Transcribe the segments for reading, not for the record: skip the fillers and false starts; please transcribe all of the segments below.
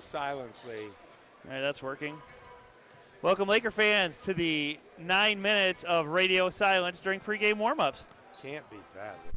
Silence, Lee. All right, that's working. Welcome, Laker fans, to the 9 minutes of radio silence during pregame warmups. Can't beat that, Lee.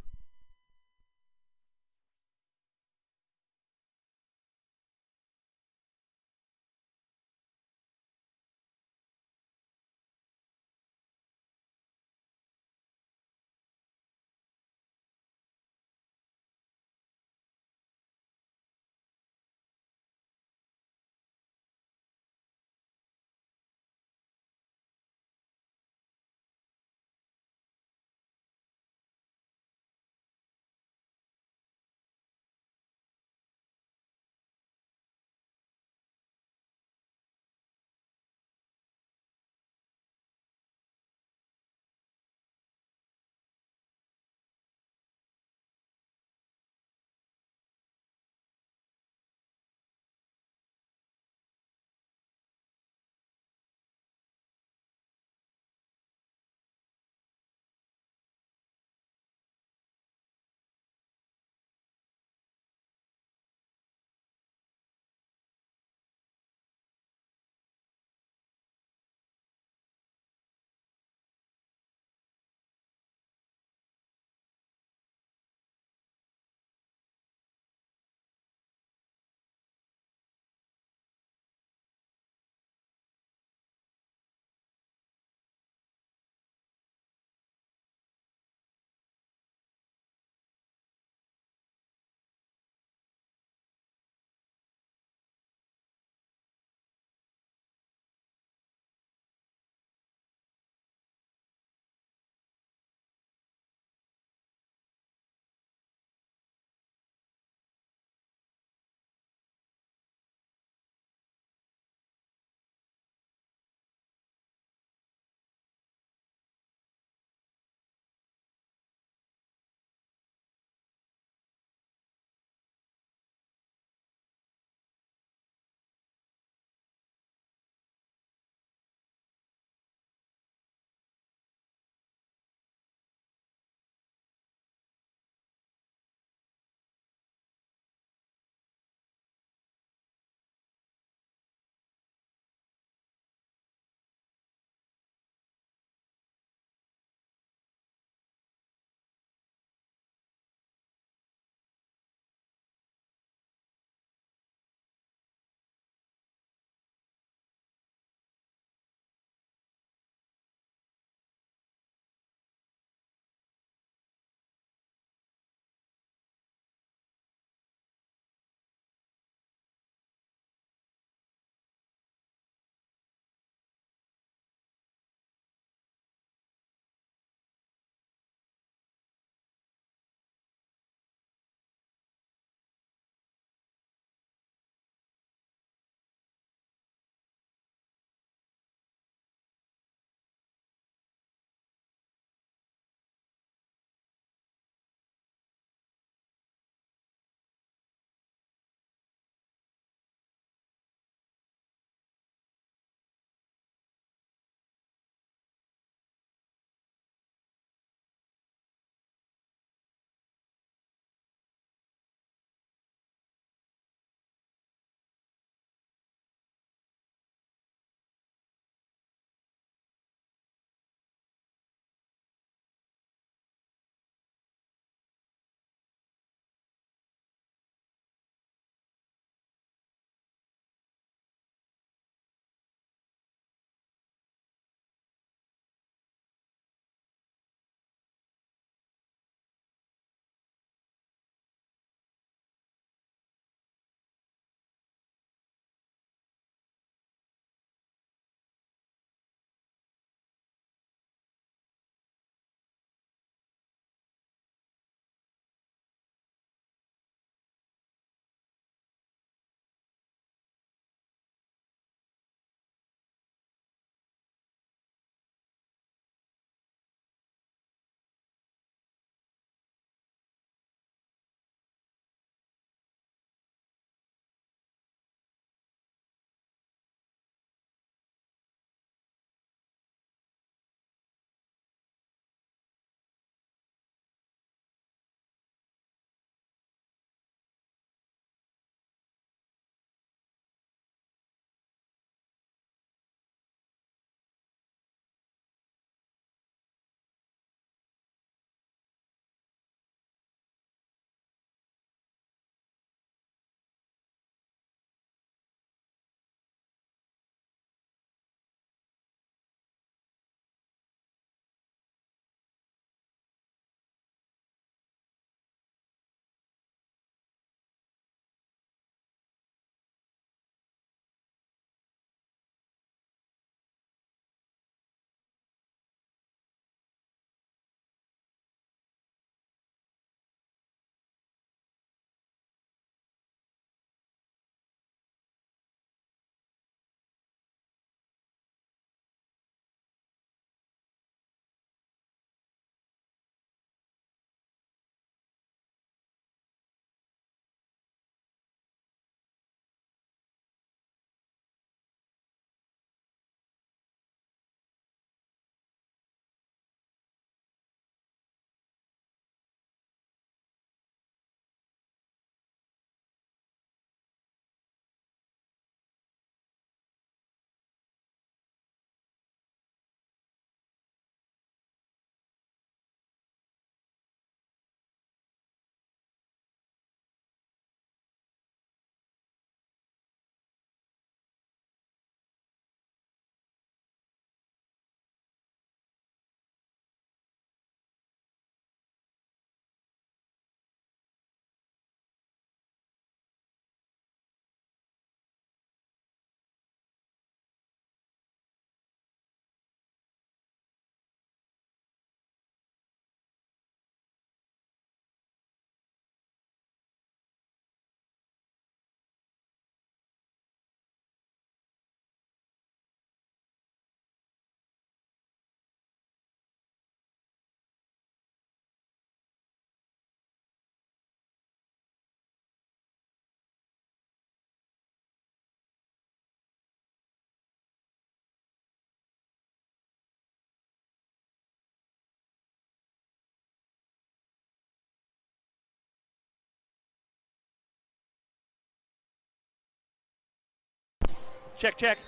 Check, check.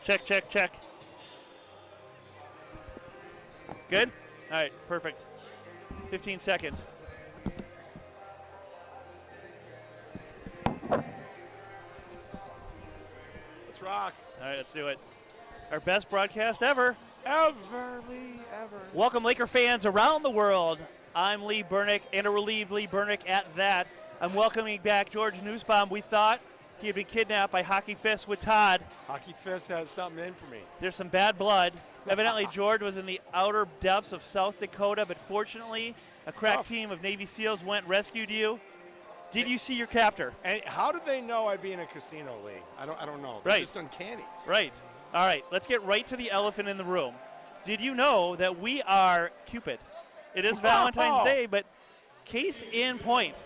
Check, check, check. Good? All right, perfect. 15 seconds. Let's rock. All right, let's do it. Our best broadcast ever. Lee, ever. Welcome, Laker fans around the world. I'm Lee Burnick, and a relieved Lee Burnick at that. I'm welcoming back George Nussbaum. We thought he had been kidnapped by Hockey Fist with Todd. Hockey Fist has something in for me. There's some bad blood. Evidently, George was in the outer depths of South Dakota, but fortunately, a crack team of Navy SEALs went and rescued you. Did you see your captor? And how did they know I'd be in a casino, Lee? I don't know. They're just uncanny. Right. All right, let's get right to the elephant in the room. Did you know that we are Cupid? It is Valentine's Day, but case in point.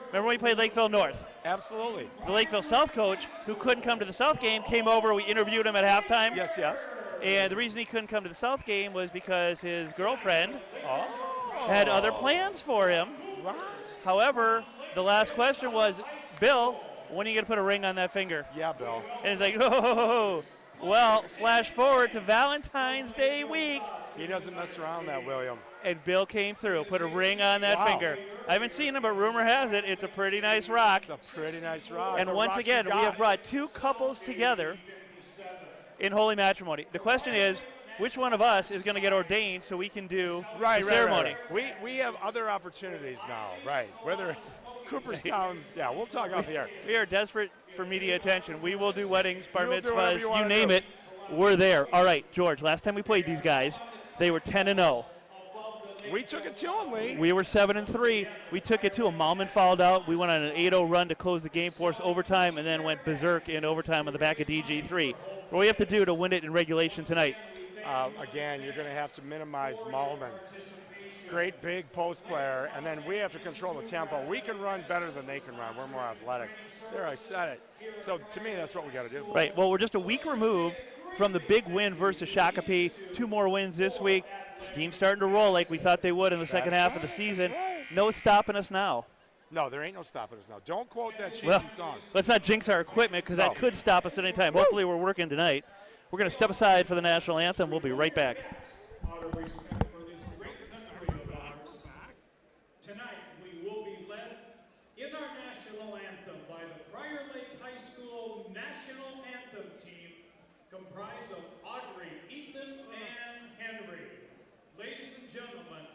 Remember when we played Lakeville North? Absolutely. The Lakeville South coach, who couldn't come to the South game, came over. We interviewed him at halftime. Yes, yes. And the reason he couldn't come to the South game was because his girlfriend had other plans for him. Right. However, the last question was, Bill, when are you going to put a ring on that finger? Yeah, Bill. And he's like, oh, well, flash forward to Valentine's Day week. He doesn't mess around, that William. And Bill came through, put a ring on that finger. I haven't seen him, but rumor has it it's a pretty nice rock. It's a pretty nice rock. And once again, we have brought two couples together in holy matrimony. The question is, which one of us is going to get ordained so we can do the ceremony? Right. We have other opportunities now, right? Whether it's Cooperstown, yeah, we'll talk off the air. We are desperate for media attention. We will do weddings, bar You'll do mitzvahs, whatever you you name it. We're there. All right, George, last time we played these guys, they were 10-0. We took it to them, Lee. We were 7-3. We took it to them. Malman fouled out. We went on an 8-0 run to close the game for us overtime, and then went berserk in overtime on the back of DG3. What do we have to do to win it in regulation tonight? Again, you're going to have to minimize Malman. Great big post player, and then we have to control the tempo. We can run better than they can run. We're more athletic. There, I said it. So to me, that's what we got to do. Right. Well, we're just a week removed from the big win versus Shakopee. 2 more wins this week. Team's starting to roll like we thought they would in the second half of the season. No stopping us now. No, there ain't no stopping us now. Don't quote that cheesy song. Let's not jinx our equipment because that could stop us at any time. Hopefully we're working tonight. We're going to step aside for the national anthem. We'll be right back. Tonight we will be led in our national anthem by the Prior Lake High School national anthem team comprised of Audrey, Ethan, and Henry. Ladies and gentlemen,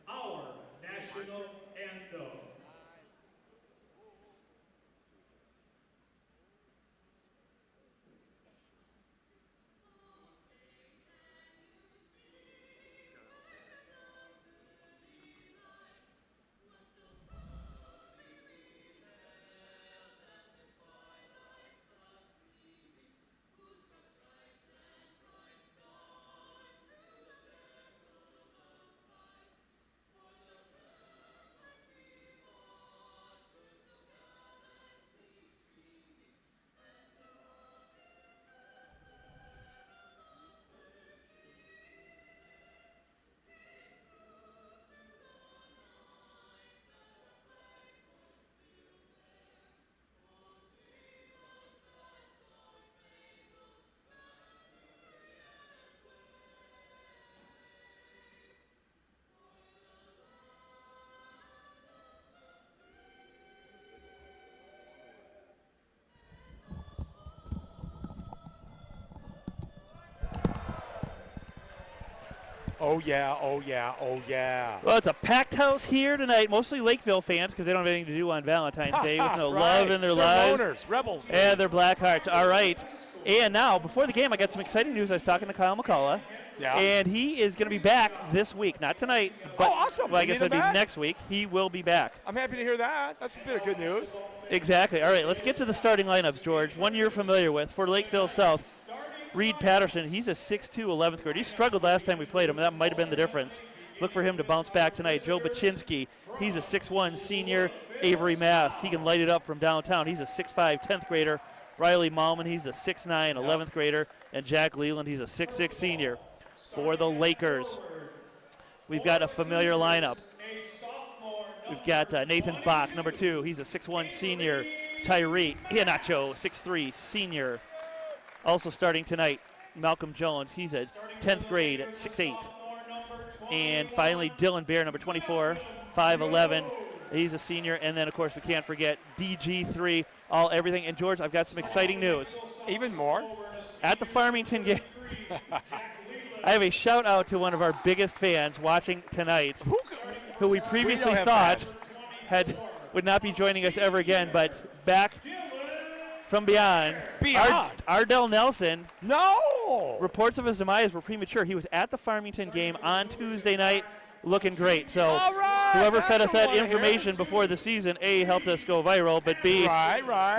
our national anthem. Oh, yeah, oh, yeah, oh, yeah. Well, it's a packed house here tonight, mostly Lakeville fans because they don't have anything to do on Valentine's Day with no love in their lives. Loners, rebels. And their black hearts. All right. And now, before the game, I got some exciting news. I was talking to Kyle McCullough. Yeah. And he is going to be back this week. Not tonight, but awesome. well, I guess it'll be next week. He will be back. I'm happy to hear that. That's a bit of good news. Exactly. All right, let's get to the starting lineups, George. One you're familiar with for Lakeville South. Reed Patterson, he's a 6'2", 11th grader. He struggled last time we played him, and that might have been the difference. Look for him to bounce back tonight. Joe Baczynski, he's a 6'1", senior. Avery Mass, he can light it up from downtown. He's a 6'5", 10th grader. Riley Malman, he's a 6'9", 11th grader. And Jack Leland, he's a 6'6", senior. For the Lakers, we've got a familiar lineup. We've got Nathan Bach, number 2. He's a 6'1 senior. Tyree Ianacho, 6'3 senior. Also starting tonight, Malcolm Jones. He's a 10th grade at 6'8. And finally, Dylan Bear, number 24, 5'11. He's a senior. And then, of course, we can't forget DG3, everything. And, George, I've got some exciting news. Even more? At the Farmington game, I have a shout-out to one of our biggest fans watching tonight, who we previously thought would not be joining us ever again, but back from beyond. Ardell Nelson. No! Reports of his demise were premature. He was at the Farmington game on Tuesday night, looking great. So whoever fed us that information before the season, A, helped us go viral, but B,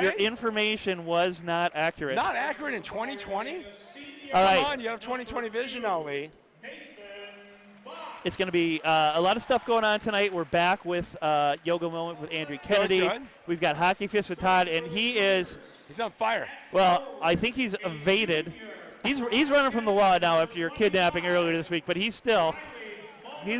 your information was not accurate. Not accurate in 2020? All right. Come on, you have 2020 vision now, Lee. It's going to be a lot of stuff going on tonight. We're back with Yoga Moment with Andrew Kennedy. Good. We've got Hockey Fist with Todd, and he's on fire. Well, I think he's evaded. He's running from the law now after your kidnapping earlier this week, but he's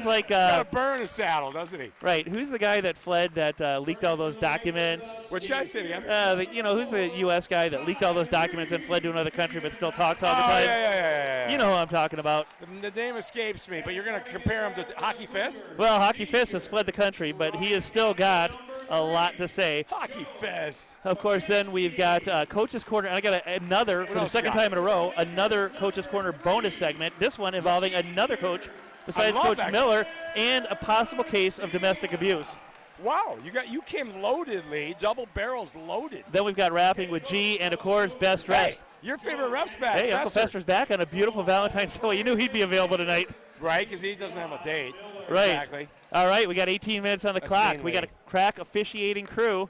like he's got a burr in his saddle, doesn't he? Right. Who's the guy that fled that leaked all those documents? Which guy? Say it again. Who's the U.S. guy that leaked all those documents and fled to another country but still talks all the time? Yeah. You know who I'm talking about. The name escapes me, but you're going to compare him to Hockey Fist? Well, Hockey Fist has fled the country, but he has still got a lot to say. Hockey Fist. Of course, then we've got Coach's Corner, and I got another, for the second time in a row, another Coach's Corner bonus segment, this one involving another coach besides Coach Miller, and a possible case of domestic abuse. Wow, you came loaded, Lee. Double barrels loaded. Then we've got Rapping with G, and of course, Best Dressed. Hey, your favorite ref's back. Hey, Uncle Fester's back on a beautiful Valentine's Day. You knew he'd be available tonight. Right, because he doesn't have a date. Right. Exactly. All right, we got 18 minutes on the clock. We got a crack officiating crew.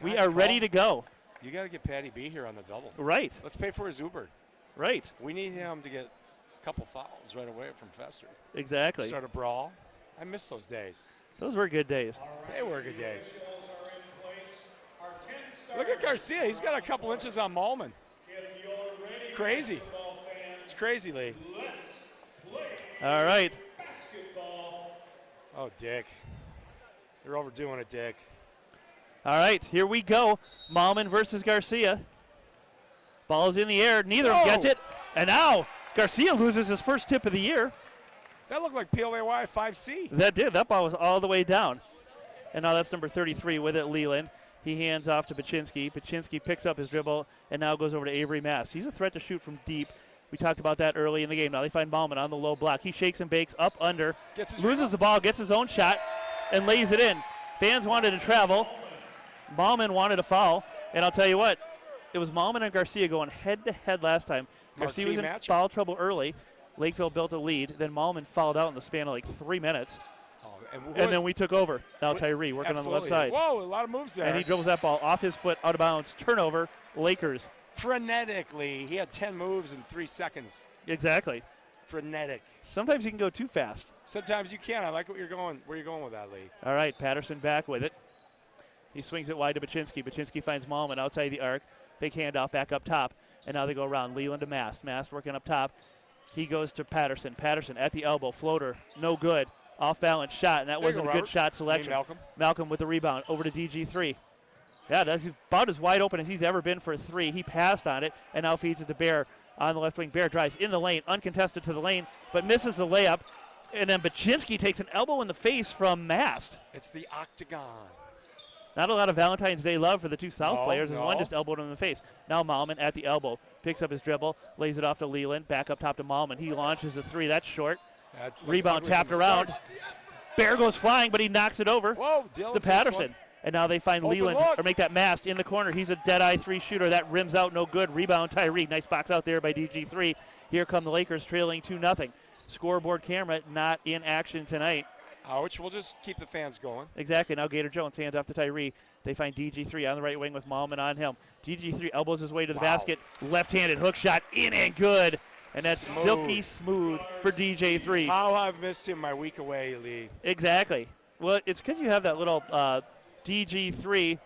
We are ready to go. You got to get Patty B here on the double. Right. Let's pay for his Uber. Right. We need him to get a couple fouls right away from Fester. Exactly. Start a brawl. I miss those days. Those were good days. They were good days. Look at Garcia. He's got a couple inches on Malman. Crazy. It's crazy, Lee. All right. Oh, Dick. You're overdoing it, Dick. All right, here we go. Malman versus Garcia. Ball's in the air. Neither of them gets it. And now Garcia loses his first tip of the year. That looked like PLAY 5C. That did. That ball was all the way down. And now that's number 33 with it, Leland. He hands off to Baczynski. Baczynski picks up his dribble and now goes over to Avery Mast. He's a threat to shoot from deep. We talked about that early in the game. Now they find Malman on the low block. He shakes and bakes up under, loses the ball, gets his own shot, and lays it in. Fans wanted to travel. Malman wanted a foul. And I'll tell you what, it was Malman and Garcia going head-to-head last time. Garcia was in foul trouble early. Lakeville built a lead. Then Malman fouled out in the span of like 3 minutes. And then we took over. Now Tyree working on the left side. Whoa, a lot of moves there. And he dribbles that ball off his foot, out of bounds. Turnover, Lakers. Frenetically. He had 10 moves in 3 seconds. Exactly. Frenetic. Sometimes you can go too fast. Sometimes you can. I like where you're going with that, Lee. All right, Patterson back with it. He swings it wide to Baczynski. Baczynski finds Malman outside the arc. Big handoff back up top. And now they go around. Leland to Mast. Mast working up top. He goes to Patterson. Patterson at the elbow. Floater. No good. Off-balance shot, and that wasn't a good shot selection. Malcolm with the rebound. Over to DG3. Yeah, that's about as wide open as he's ever been for a three. He passed on it and now feeds it to Bear on the left wing. Bear drives in the lane, uncontested to the lane, but misses the layup. And then Baczynski takes an elbow in the face from Mast. It's the octagon. Not a lot of Valentine's Day love for the two South players, as one just elbowed him in the face. Now Malman at the elbow. Picks up his dribble, lays it off to Leland, back up top to Malman. He launches a three. That's short. Rebound tapped around. Bear goes flying, but he knocks it over to Patterson. And now they find Leland, or make that Mast in the corner. He's a dead-eye three shooter. That rims out, no good. Rebound Tyree. Nice box out there by DG3. Here come the Lakers trailing 2-0. Scoreboard camera not in action tonight. Which will just keep the fans going. Exactly. Now Gator Jones hands off to Tyree. They find DG3 on the right wing with Malman on him. DG3 elbows his way to the basket. Left-handed hook shot in and good. And that's silky smooth for DJ3. How I've missed him my week away, Lee. Exactly. Well, it's because you have that little DG3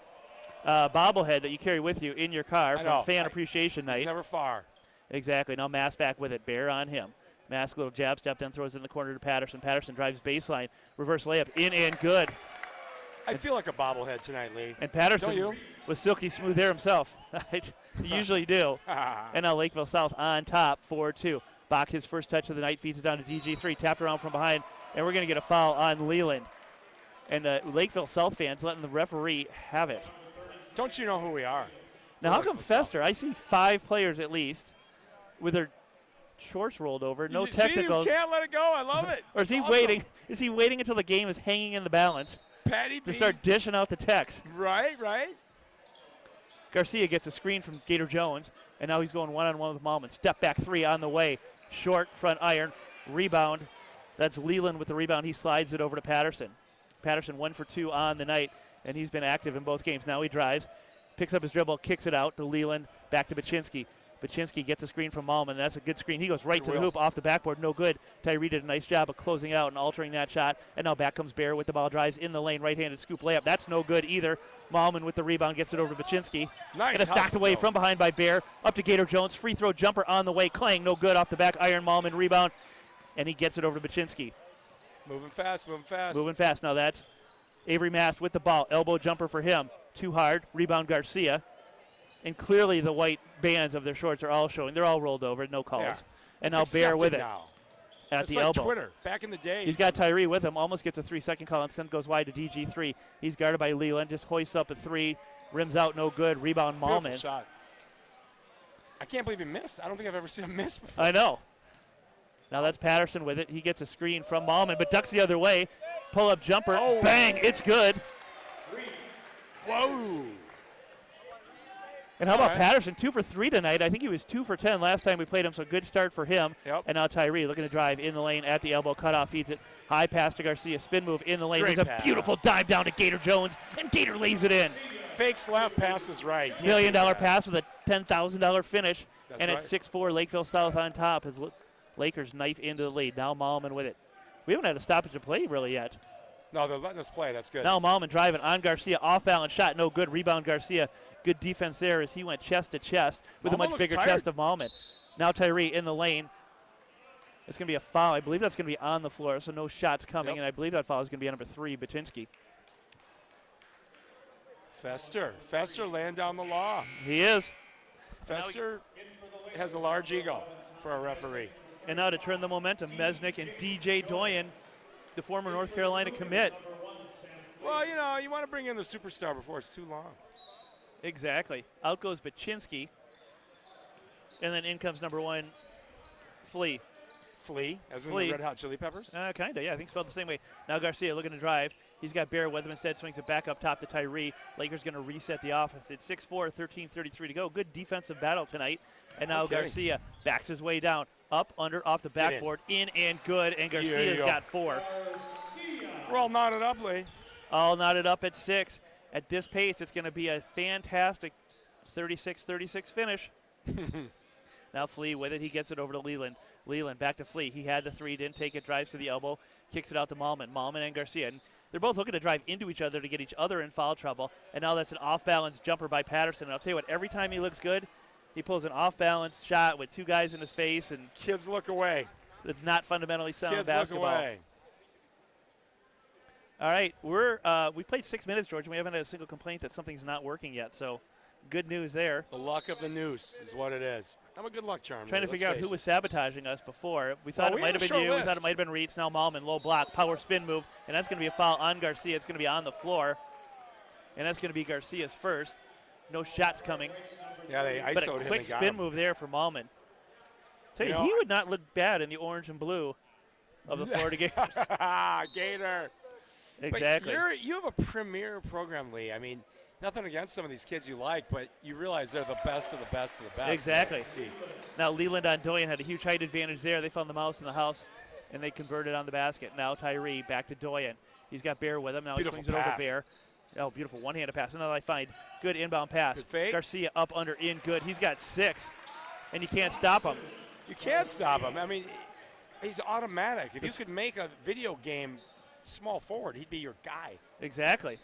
bobblehead that you carry with you in your car from Fan Appreciation Night. He's never far. Exactly. Now Mast back with it. Bear on him. Mask, little jab step, then throws it in the corner to Patterson. Patterson drives baseline, reverse layup, in and good. I feel like a bobblehead tonight, Lee. And Patterson Don't you? was silky smooth there himself. He usually do. And now Lakeville South on top, 4-2. Bach, his first touch of the night, feeds it down to DG3, tapped around from behind, and we're going to get a foul on Leland. And Lakeville South fans letting the referee have it. Don't you know who we are? Now, how come Fester? I see 5 players at least with their shorts rolled over, no technicals. See, you can't let it go. I love it. Or is he waiting? Is he waiting until the game is hanging in the balance Patty to start dishing out the techs? Right. Garcia gets a screen from Gator Jones, and now he's going one-on-one with Malman. Step back 3 on the way. Short front iron. Rebound. That's Leland with the rebound. He slides it over to Patterson. Patterson 1 for 2 on the night, and he's been active in both games. Now he drives, picks up his dribble, kicks it out to Leland, back to Baczynski. Baczynski gets a screen from Malman. That's a good screen. He goes right to the hoop, off the backboard. No good. Tyree did a nice job of closing out and altering that shot. And now back comes Bear with the ball, drives in the lane, right-handed scoop layup. That's no good either. Malman with the rebound gets it over to Baczynski. Nice. And it's knocked away from behind by Bear. Up to Gator Jones. Free throw jumper on the way. Clang, no good. Off the back iron. Malman rebound. And he gets it over to Baczynski. Moving fast. Moving fast. Now that's Avery Mast with the ball. Elbow jumper for him. Too hard. Rebound Garcia. And clearly the white bands of their shorts are all showing. They're all rolled over, no calls. Yeah. And now Bear with it now. at Just the like elbow. Twitter, back in the day. He's got Tyree with him, almost gets a 3-second call, and send goes wide to DG3. He's guarded by Leland, just hoists up a 3, rims out, no good. Rebound Malman. Beautiful shot. I can't believe he missed. I don't think I've ever seen him miss before. I know. Now that's Patterson with it. He gets a screen from Malman, but ducks the other way. Pull-up jumper, bang, it's good. Whoa. And how about Patterson, 2 for 3 tonight? I think he was 2 for 10 last time we played him, so good start for him. Yep. And now Tyree looking to drive in the lane at the elbow, cutoff, feeds it. High pass to Garcia, spin move in the lane. Great There's a pass. beautiful dive down to Gator Jones, and Gator lays it in. Fakes left, passes right. $1 million pass with a $10,000 finish. That's and right. it's 6-4, Lakeville South on top as Lakers knife into the lead. Now Malman with it. We haven't had a stoppage of play really yet. No, they're letting us play. That's good. Now Malman driving on Garcia, off-balance shot, no good. Rebound Garcia. Good defense there as he went chest to chest with Malman a much looks bigger tired. chest of Malman. Now Tyree in the lane. It's going to be a foul. I believe that's going to be on the floor, so no shots coming. Yep. And I believe that foul is going to be on number 3, Baczynski. Fester laying down the law. He is. Fester has a large ego for a referee. And now to turn the momentum, Mesnick and DJ Doyen, the former North Carolina commit. Well, you know, you want to bring in the superstar before it's too long. Exactly. Out goes Baczynski. And then in comes number 1, Flea. Flea, as in Flea. the Red Hot Chili Peppers? Kind of, yeah. I think spelled the same way. Now Garcia looking to drive. He's got Bear with him instead. Swings it back up top to Tyree. Lakers going to reset the offense. It's 6-4, 13:33 to go. Good defensive battle tonight. And now Garcia backs his way down. Up, under, off the backboard. In and good. And Garcia's got 4. We're all knotted up, Lee. All knotted up at 6. At this pace, it's going to be a fantastic 36-36 finish. Now Flea with it. He gets it over to Leland. Leland back to Flea. He had the 3, didn't take it, drives to the elbow, kicks it out to Malman. Malman and Garcia. And they're both looking to drive into each other to get each other in foul trouble. And now that's an off-balance jumper by Patterson. And I'll tell you what, every time he looks good, he pulls an off-balance shot with 2 guys in his face. And kids look away. It's not fundamentally sound Kids basketball. look away. All right, we played 6 minutes, George, and we haven't had a single complaint that something's not working yet. So good news there. The luck of the noose is what it is. I'm a good luck charm. Trying to figure out who was sabotaging us before. We thought it might have been you. We thought it might have been Reitz. Now Malman, low block, power spin move. And that's going to be a foul on Garcia. It's going to be on the floor. And that's going to be Garcia's first. No shots coming. Yeah, they ISO'd him. But a quick spin move there for Malman. Tell you, he would not look bad in the orange and blue of the Florida Gators. Gator. Exactly. But you have a premier program, Lee. I mean, nothing against some of these kids you like, but you realize they're the best of the best of the best. Exactly. Nice to see. Now Leland on Doyen had a huge height advantage there. They found the mouse in the house, and they converted on the basket. Now Tyree back to Doyen. He's got Bear with him. Now Beautiful he swings pass. it over Bear. Oh, beautiful one-handed pass. Another I find good inbound pass. Good fake. Garcia up, under, in, good. He's got 6, and you can't stop him. You can't stop him. I mean, he's automatic. If you could make a video game small forward, he'd be your guy. Exactly.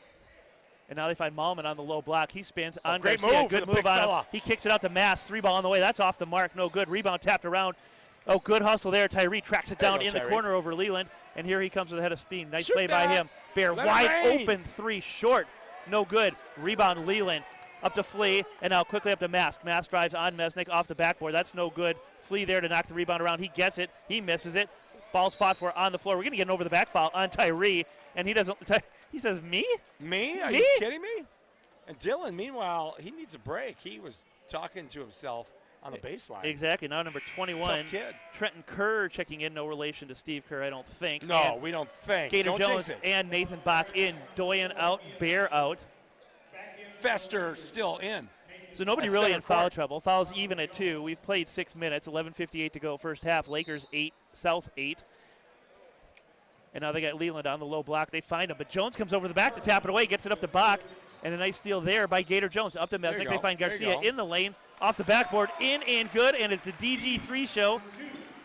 And now they find Malman on the low block. He spins on great Garcia. move Good for the move big on him. fella. He kicks it out to Mass. 3 ball on the way. That's off the mark. No good. Rebound tapped around. Oh, good hustle there. Tyree tracks it There you down go, in the Tyree. corner over Leland, and here he comes with a head of speed. Nice Shoot play by that. him. Bear Let it wide rain. open, 3 short. No good. Rebound Leland. Up to Flea, and now quickly up to Mask. Mask drives on Mesnick off the backboard. That's no good. Flea there to knock the rebound around. He gets it. He misses it. Ball's fought for on the floor. We're going to get an over the back foul on Tyree, and he doesn't. He says, me? Me? Are Me? you kidding me? And Dylan, meanwhile, he needs a break. He was talking to himself on the baseline. Exactly. Now number 21, Tough kid. Trenton Kerr checking in. No relation to Steve Kerr, I don't think. No, And we don't think. Gator Don't Jones jinx it. and Nathan Bach in. Doyen out. Bear out. Fester still in. So nobody At really center in foul court. trouble. Fouls even at 2. We've played 6 minutes. 11:58 to go first half. Lakers 8, South 8. And now they got Leland on the low block. They find him, but Jones comes over the back to tap it away, gets it up to Bach, and a nice steal there by Gator Jones. Up to There you Mesnick. go. They find There you Garcia go. in the lane, off the backboard, in and good, and it's the DG3 show.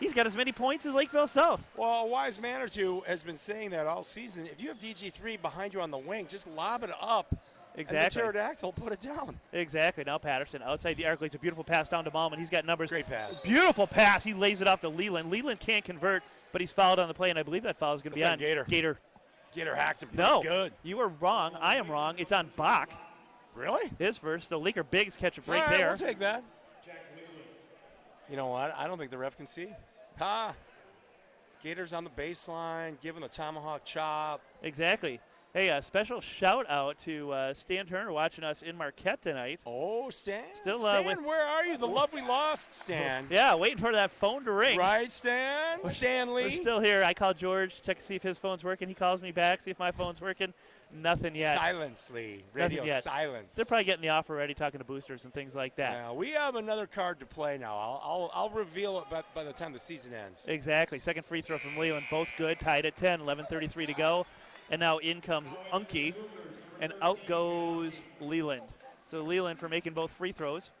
He's got as many points as Lakeville South. Well, a wise man or two has been saying that all season. If you have DG3 behind you on the wing, just lob it up. Exactly. And the pterodactyl put it down. Exactly. Now Patterson outside the arc lays a beautiful pass down to Malman. He's got numbers. Great pass. Beautiful pass. He lays it off to Leland. Leland can't convert, but he's fouled on the play, and I believe that foul is going to be That's on on Gator. Gator. Gator hacked him pretty No, good. you are wrong. I am wrong. It's on Bach. Really? His first. So Laker Biggs catch a break All right, there. we'll take that. You know what? I don't think the ref can see. Ha! Gator's on the baseline, giving the tomahawk chop. Exactly. Hey, a special shout out to Stan Turner watching us in Marquette tonight. Oh, Stan. Still, Stan, where are you? The love we lost, Stan. Yeah, waiting for that phone to ring. Right, Stan? We're Stanley. still here. I call George, check to see if his phone's working. He calls me back, see if my phone's working. Nothing yet. Silence, Lee. Radio Nothing yet. silence. They're probably getting the offer ready, talking to boosters and things like that. Yeah, we have another card to play now. I'll reveal it by the time the season ends. Exactly. Second free throw from Leland. Both good. Tied at 10. 11:33 to go. And now in comes Unke. And out goes Leland. So Leland, for making both free throws,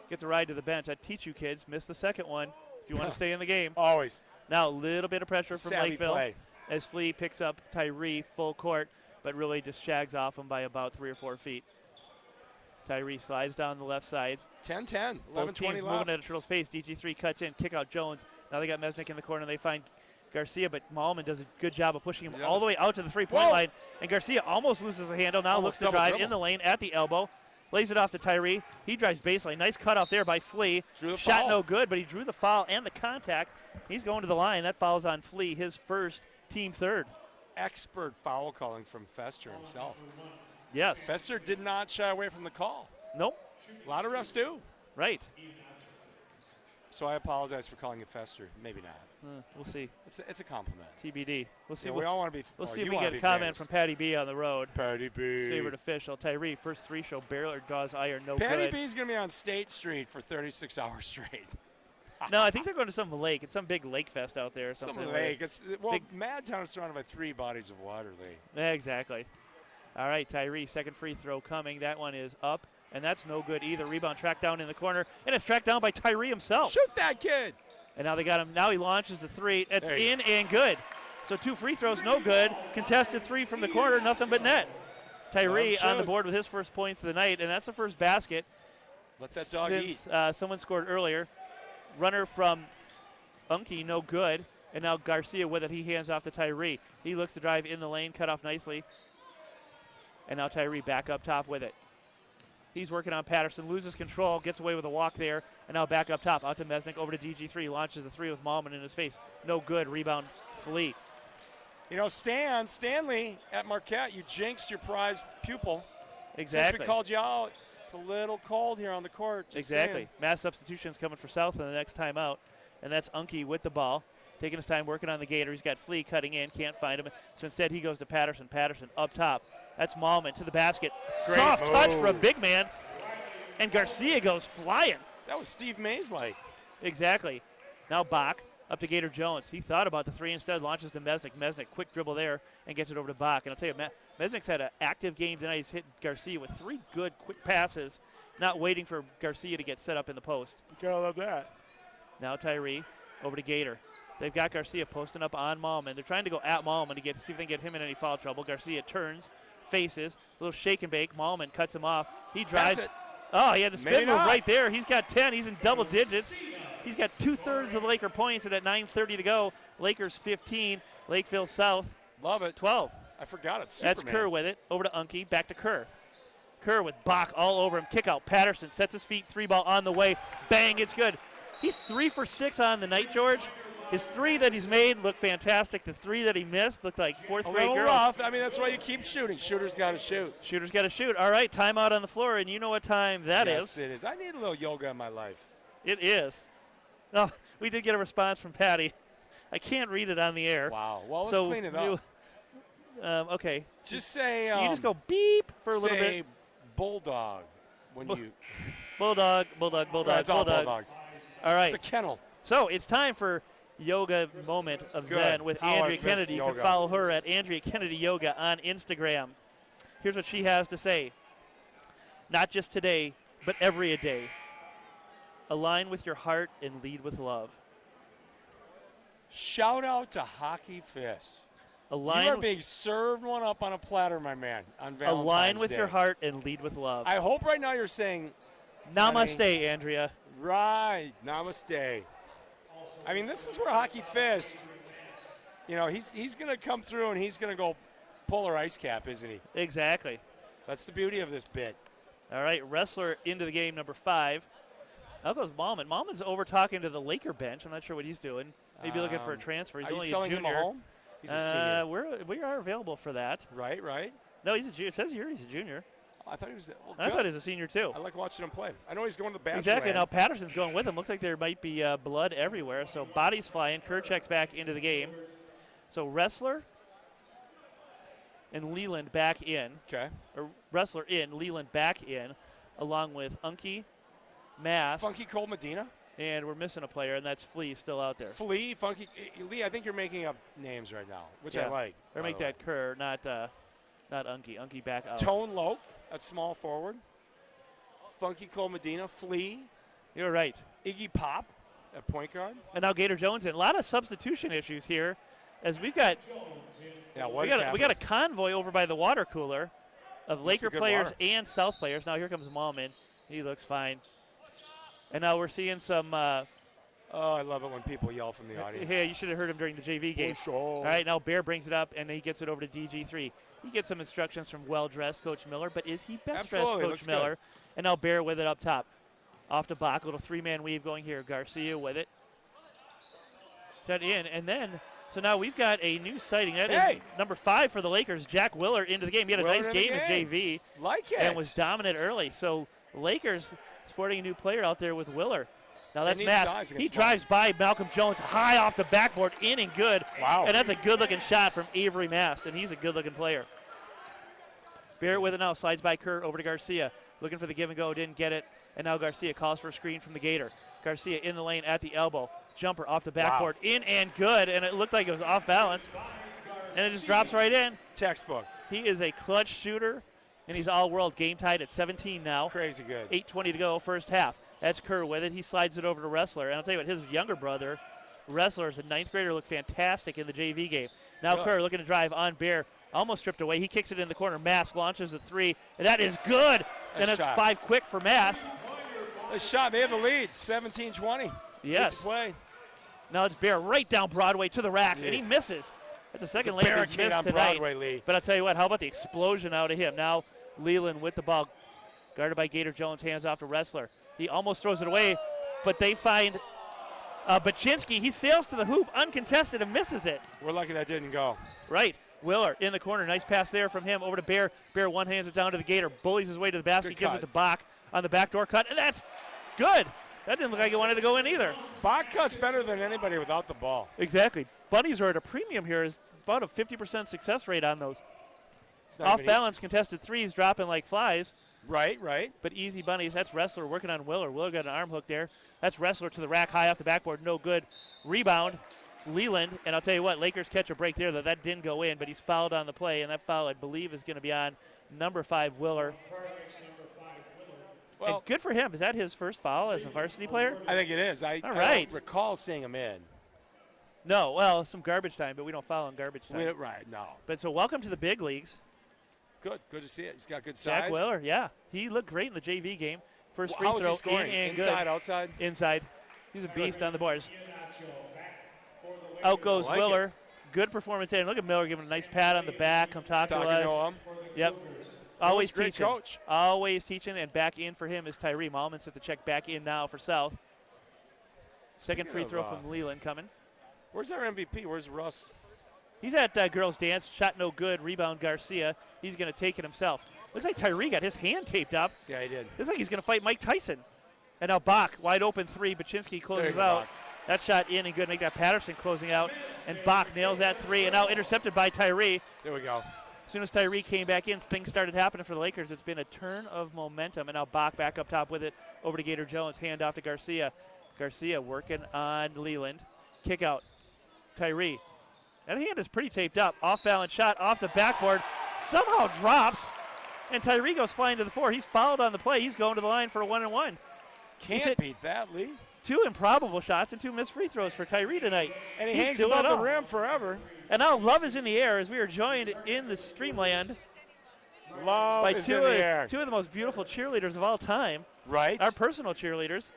gets a ride to the bench. I teach you kids, miss the second one if you want to stay in the game. Always. Now a little bit of pressure It's a from savvy Lakeville play. as Flea picks up Tyree full court, but really just shags off him by about 3 or 4 feet. Tyree slides down the left side. 10-10. Both 11-20 teams left. moving at a turtle pace. DG3 cuts in, kick out Jones. Now they got Mesnick in the corner. They find Garcia, but Malman does a good job of pushing him He all the does. way out to the three-point Whoa. line. And Garcia almost loses a handle. Now Almost looks to double drive dribble. in the lane at the elbow. Lays it off to Tyree. He drives baseline. Nice cutoff there by Flea. Drew the Shot foul. no good, but he drew the foul and the contact. He's going to the line. That foul's on Flea, his first, team third. Expert foul calling from Fester himself. Yes. Fester did not shy away from the call. Nope. A lot of refs do. Right. So I apologize for calling it Fester. Maybe not. We'll see. It's a compliment. TBD. We'll see. Yeah, we all want to be. We'll or see if you we wanna get a be comment famous. from Patty B on the road. Patty B. His favorite official. Tyree, first three show, barrel or draws iron, no Patty good. B's going to be on State Street for 36 hours straight. No, I think they're going to some lake. It's some big lake fest out there or Some something. lake. Well, big- Madtown is surrounded by 3 bodies of water, Lee. Yeah, exactly. All right, Tyree, second free throw coming. That one is up, and that's no good either. Rebound tracked down in the corner, and it's tracked down by Tyree himself. Shoot that kid. And now they got him. Now he launches the three. It's There you in and good. So 2 free throws, no good. Contested 3 from the corner, nothing but net. Tyree Let him on the shoot. board with his first points of the night, and that's the first basket Let that dog eat. since someone scored earlier. Runner from Unke, no good. And now Garcia with it. He hands off to Tyree. He looks to drive in the lane, cut off nicely. And now Tyree back up top with it. He's working on Patterson, loses control, gets away with a walk there, and now back up top. Out to Mesnick, over to DG3, launches the 3 with Malman in his face. No good, rebound, Flea. You know, Stanley at Marquette, you jinxed your prized pupil. Exactly. Since we called you out, it's a little cold here on the court. Just Exactly. saying. Mass substitutions coming for South in the next time out. And that's Unke with the ball. Taking his time working on the Gator. He's got Flea cutting in, can't find him. So instead he goes to Patterson. Patterson up top. That's Malman to the basket. Great Soft touch move. for a big man. And Garcia goes flying. That was Steve Mays-like. Exactly. Now Bach up to Gator Jones. He thought about the 3 instead, launches to Mesnick. Mesnick, quick dribble there, and gets it over to Bach. And I'll tell you, Mesnick's had an active game tonight. He's hit Garcia with 3 good, quick passes, not waiting for Garcia to get set up in the post. You gotta love that. Now Tyree over to Gator. They've got Garcia posting up on Malman. They're trying to go at Malman to see if they can get him in any foul trouble. Garcia turns, faces, a little shake and bake. Malman cuts him off. He drives. Pass it. Oh, he had the Maybe spin move not. right there. He's got 10. He's in double digits. He's got 2/3 of the Laker points, and at 9:30 to go, Lakers 15, Lakeville South Love it. 12. I forgot it. That's Superman. Kerr with it. Over to Unke, back to Kerr. Kerr with Bach all over him. Kick out. Patterson sets his feet. 3-ball on the way. Bang, it's good. He's 3 for 6 on the night, George. His 3 that he's made look fantastic. The 3 that he missed looked like fourth A grade little girls. rough. I mean, that's why you keep shooting. Shooters got to shoot. Shooter's got to shoot. All right, timeout on the floor, and you know what time that is. Yes, it is. I need a little yoga in my life. It is. No, we did get a response from Patty. I can't read it on the air. Wow. Well, let's clean it up. Okay. Just say. You just go beep for a little bit. Say bulldog when you. Bulldog, bulldog, bulldog, That's all bulldog. bulldogs. All right. It's a kennel. So it's time for Yoga Moment of Good. Zen with Oh, I've Andrea missed Kennedy. You can yoga. follow her at Andrea Kennedy Yoga on Instagram. Here's what she has to say. Not just today, but every day. Align with your heart and lead with love. Shout out to Hockey Fist. Align, You are being served one up on a platter, my man, on Valentine's align with Day. your heart and lead with love. I hope right now you're saying, Namaste, Andrea. right, namaste. I mean, this is where Hockey Fist, you know, he's going to come through and he's going to go polar ice cap, isn't he? Exactly. That's the beauty of this bit. All right, wrestler into the game, number 5. Out goes Malman. Malman's over talking to the Laker bench. I'm not sure what he's doing. Maybe looking for a transfer. He's Are you only selling a him junior. a home? He's a senior. We are available for that. Right, right. No, he's a junior. It says here he's a junior. I thought he was. Well, I good. thought he was a senior too. I like watching him play. I know he's going to the Bachelor. Exactly. Now Patterson's going with him. Looks like there might be blood everywhere. So bodies flying. Kerr checks back into the game. So wrestler and Leland back in. Okay. Or wrestler in, Leland back in, along with Unke, Mass, Funky Cole Medina. and we're missing a player, and that's Flea still out there. Flea, Funky. Lee, I think you're making up names right now, which I Yeah. like. Or by make the way. that Kerr, not Unke. Unke back out. Tone Loke, that's small forward. Funky Cole Medina, Flea, You're right. Iggy Pop at point guard. And now Gator Jones in. A lot of substitution issues here, as we've got Yeah, we got a convoy over by the water cooler of Laker good players water. and South players. Now here comes Malman. He looks fine. And now we're seeing some. Oh, I love it when people yell from the audience. Hey, you should have heard him during the JV game. For sure. All right, now Bear brings it up, and he gets it over to DG3. He gets some instructions from well-dressed Coach Miller, but is he best-dressed Absolutely, Coach looks Miller? good. And now Bear with it up top. Off to Bach, little 3-man weave going here. Garcia with it. Cut in, and then, so now we've got a new sighting. That is number 5 for the Lakers, Jack Willer into the game. He had a Willer nice in the game at JV Like it. and was dominant early. So Lakers sporting a new player out there with Willer. Now that's need Mass. size He against drives by Malcolm Jones high off the backboard, in and good. Wow. And that's a good-looking shot from Avery Mast, and he's a good-looking player. Bear with it now, slides by Kerr over to Garcia. Looking for the give and go, didn't get it. And now Garcia calls for a screen from the Gator. Garcia in the lane at the elbow. Jumper off the backboard, in and good, and it looked like it was off balance. And it just drops right in. Textbook. He is a clutch shooter, and he's all-world, game tied at 17 now. Crazy good. 8:20 to go, first half. That's Kerr with it. He slides it over to Wrestler. And I'll tell you what, his younger brother, Wrestler, is a 9th grader, looked fantastic in the JV game. Now Good. Kerr looking to drive on Bear. Almost stripped away. He kicks it in the corner. Mask launches a 3, and that is good. And Nice it's shot. 5 quick for Mask. The shot. They have the lead. 17-20. Yes. Good play. Now it's Bear right down Broadway to the rack, Yeah. and he misses. That's the second It's a Lakers barricade miss on tonight. Broadway, Lee. But I'll tell you what, how about the explosion out of him? Now Leland with the ball, guarded by Gator Jones, hands off to Wrestler. He almost throws it away, but they find Baczynski. He sails to the hoop, uncontested, and misses it. We're lucky that didn't go. Right. Willer in the corner. Nice pass there from him over to Bear. Bear one hands it down to the Gator. Bullies his way to the basket. Good Gives cut. it to Bach on the backdoor cut. And that's good. That didn't look like it wanted to go in either. Bach cuts better than anybody without the ball. Exactly. Bunnies are at a premium here. Is about a 50% success rate on those. It's not Off even balance contested threes dropping like flies. easy. Right. But easy bunnies. That's Wrestler working on Willer. Willer got an arm hook there. That's Wrestler to the rack, high off the backboard. No good. Rebound. Leland, and I'll tell you what, Lakers catch a break there. That didn't go in, but he's fouled on the play, and that foul, I believe, is going to be on number 5, Willer. Well, And good for him. Is that his first foul as a varsity player? I think it is. I right. don't recall seeing him in. No, well, some garbage time, but we don't foul in garbage time. Right, no. But so welcome to the big leagues. Good to see it. He's got good size. Jack Willer, yeah. He looked great in the JV game. First free How was throw, he scoring? in and Inside, good. outside? Inside. He's a beast on the boards. Out goes like Miller. Good performance there. And look at Miller giving a nice pat on the back. Come talk to us. Yep. Always great teaching. coach. Always teaching. And back in for him is Tyree. Malman set the check back in now for South. Second free throw from Leland coming. Where's our MVP? Where's Russ? He's at girls' dance. Shot no good. Rebound Garcia. He's going to take it himself. Looks like Tyree got his hand taped up. Yeah, he did. Looks like he's going to fight Mike Tyson. And now Bach, wide open three. Baczynski closes go, out. Bach. That shot in and good. Make that Patterson closing out. And Bach nails that three. And now intercepted by Tyree. There we go. As soon as Tyree came back in, things started happening for the Lakers. It's been a turn of momentum. And now Bach back up top with it. Over to Gator Jones. Hand off to Garcia. Garcia working on Leland. Kick out. Tyree. That hand is pretty taped up. Off balance shot off the backboard. Somehow drops. And Tyree goes flying to the floor. He's fouled on the play. He's going to the line for a 1-and-1. Can't beat that, Lee. 2 improbable shots and 2 missed free throws for Tyree tonight. And he He's hangs doing above it the all. rim forever. And now Love is in the air as we are joined in the Streamland Love by is two in the air. of the most beautiful cheerleaders of all time. Right? Our personal cheerleaders.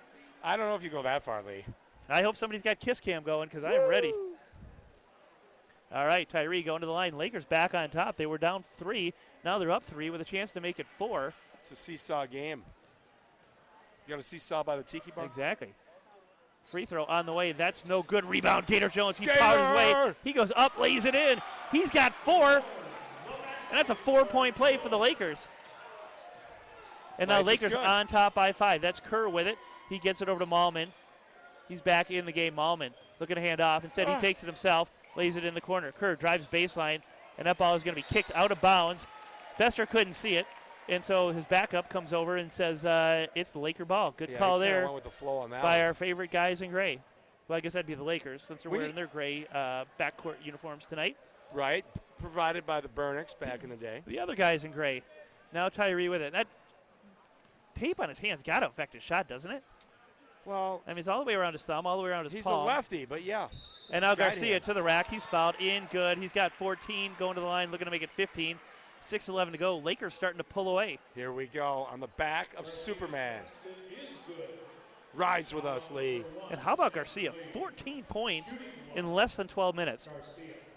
I don't know if you go that far, Lee. I hope somebody's got Kiss Cam going because I am ready. All right, Tyree going to the line. Lakers back on top. They were down 3. Now they're up 3 with a chance to make it 4. It's a seesaw game. You got a seesaw by the tiki bar? Exactly. Free throw on the way. That's no good. Rebound, Gator Jones. He Gator! powers his way. He goes up, lays it in. He's got 4. And that's a 4-point play for the Lakers. And now Life is Lakers good. on top by 5. That's Kerr with it. He gets it over to Malman. He's back in the game. Malman looking to hand off. Instead, he takes it himself, lays it in the corner. Kerr drives baseline, and that ball is going to be kicked out of bounds. Fester couldn't see it, and so his backup comes over and says it's the Laker ball. Good call he kinda there went with the flow on that by one. our favorite guys in gray. Well, I guess that'd be the Lakers since they're We wearing need- their gray backcourt uniforms tonight. Right. Provided by the Burnix back in the day. The other guys in gray. Now Tyree with it. That tape on his hand's got to affect his shot, doesn't it? Well, I mean, it's all the way around his thumb, all the way around his he's palm. a lefty, but yeah. And now Garcia to the rack. He's fouled in. Good. He's got 14 going to the line, looking to make it 15. 6:11 to go. Lakers starting to pull away. Here we go on the back of Superman. Rise with us, Lee. And how about Garcia? 14 points in less than 12 minutes.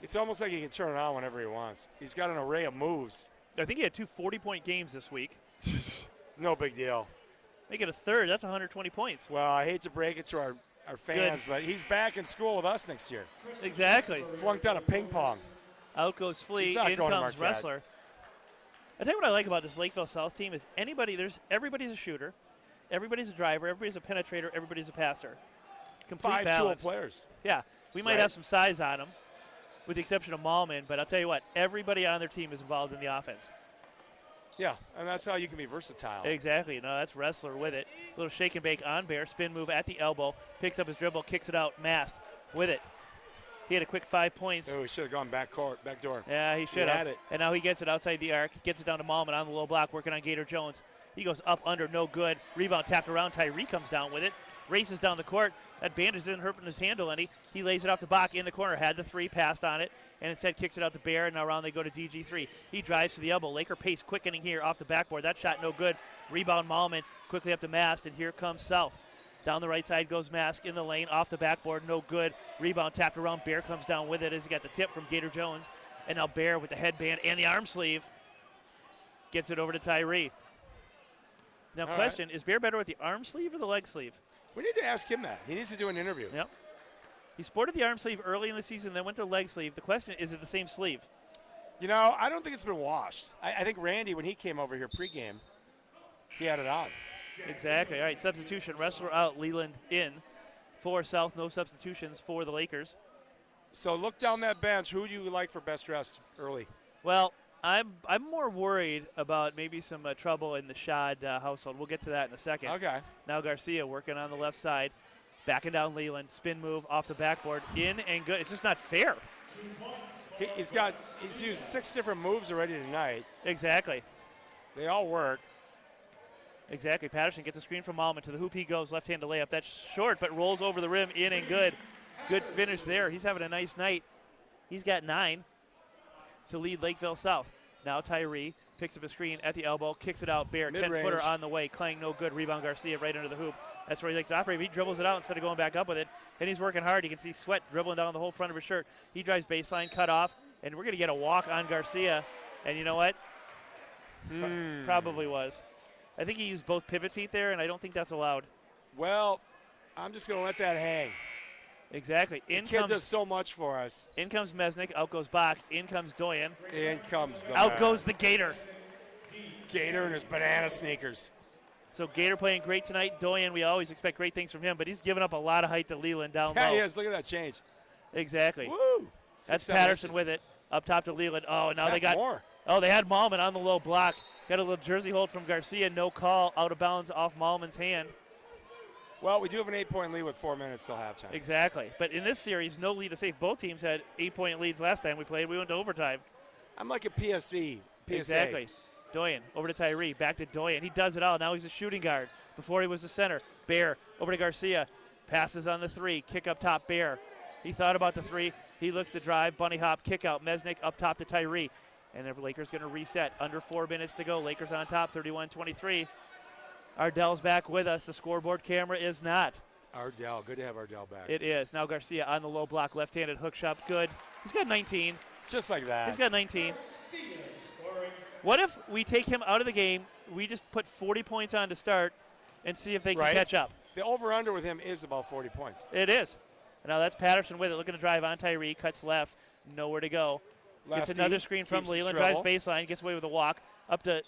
It's almost like he can turn it on whenever he wants. He's got an array of moves. I think he had 2 40-point games this week. No big deal. Make it a third. That's 120 points. Well, I hate to break it to our fans, but he's back in school with us next year. Exactly. Flunked out of ping pong. Out goes Flea. He's not In going to comes Marquette. Wrestler. I tell you what I like about this Lakeville South team is everybody's a shooter, everybody's a driver, everybody's a penetrator, everybody's a passer. Complete 5 tool balance. players. Yeah, we might Right. have some size on them, with the exception of Malman, but I'll tell you what, everybody on their team is involved in the offense. Yeah, and that's how you can be versatile. Exactly. No, that's Wrestler with it. Little shake and bake on Bear. Spin move at the elbow. Picks up his dribble, kicks it out. Mast with it. He had a quick 5 points. Oh, he should have gone back door. Yeah, he should have. had it. And now he gets it outside the arc. Gets it down to Malman on the low block, working on Gator Jones. He goes up under, no good. Rebound tapped around. Tyree comes down with it. Races down the court. That bandage isn't hurting his handle any. He lays it off the Bach in the corner. Had the 3, passed on it, and instead kicks it out to Bear. And now around they go to DG3. He drives to the elbow. Laker pace quickening here off the backboard. That shot no good. Rebound Malman quickly up to Mast, and here comes South. Down the right side goes Mask in the lane, off the backboard, no good. Rebound tapped around. Bear comes down with it as he got the tip from Gator Jones. And now Bear with the headband and the arm sleeve gets it over to Tyree. Now, All question, is Bear better with the arm sleeve or the leg sleeve? We need to ask him that. He needs to do an interview. Yep. He sported the arm sleeve early in the season, then went to leg sleeve. The question is it the same sleeve? You know, I don't think it's been washed. I think Randy, when he came over here pregame, he had it on. Exactly. All right, substitution. Wrestler out, Leland in. For South, no substitutions for the Lakers. So look down that bench. Who do you like for best dressed early? Well, I'm more worried about maybe some trouble in the Shad household. We'll get to that in a second. Okay. Now Garcia working on the left side, backing down Leland, spin move off the backboard, in and good. It's just not fair. He's used 6 different moves already tonight. Exactly. They all work. Exactly. Patterson gets a screen from Malman. To the hoop he goes, left-handed layup. That's short, but rolls over the rim, in and good. Good finish there. He's having a nice night. He's got 9 to lead Lakeville South. Now Tyree picks up a screen at the elbow, kicks it out. Bear, Mid-range. 10-footer on the way. Clang, no good. Rebound Garcia right under the hoop. That's where he likes to operate. He dribbles it out instead of going back up with it. And he's working hard. You can see sweat dribbling down the whole front of his shirt. He drives baseline, cut off. And we're going to get a walk on Garcia. And you know what? Probably was. I think he used both pivot feet there, and I don't think that's allowed. Well, I'm just going to let that hang. Exactly. The kid does so much for us. In comes Mesnick. Out goes Bach. In comes Doyen. In comes the Out man. goes the Gator. Gator and his banana sneakers. So Gator playing great tonight. Doyen, we always expect great things from him, but he's given up a lot of height to Leland down Yeah, low. he is. Look at that change. Exactly. Woo! That's 6, 7 Patterson inches. with it. Up top to Leland. Oh, now they got more. Oh, they had Malman on the low block. Got a little jersey hold from Garcia. No call. Out of bounds off Malman's hand. Well, we do have an 8-point lead with 4 minutes till halftime. Exactly. But in this series, no lead to save. Both teams had 8-point leads last time we played. We went to overtime. I'm like a PSA. Exactly. Doyen over to Tyree. Back to Doyen. He does it all. Now he's a shooting guard. Before he was the center. Bear over to Garcia. Passes on the 3. Kick up top. Bear. He thought about the 3. He looks to drive. Bunny hop. Kick out. Mesnick up top to Tyree. And the Lakers going to reset. Under 4 minutes to go. Lakers on top. 31-23. Ardell's back with us. The scoreboard camera is not. Ardell. Good to have Ardell back. It is. Now Garcia on the low block. Left-handed hook shot. Good. He's got 19. Just like that. He's got 19. What if we take him out of the game, we just put 40 points on to start, and see if they can catch up? The over-under with him is about 40 points. It is. Now that's Patterson with it. Looking to drive on Tyree. Cuts left. Nowhere to go. Lefty, gets another screen from keeps Leland. dribble. Drives baseline. Gets away with a walk. Up to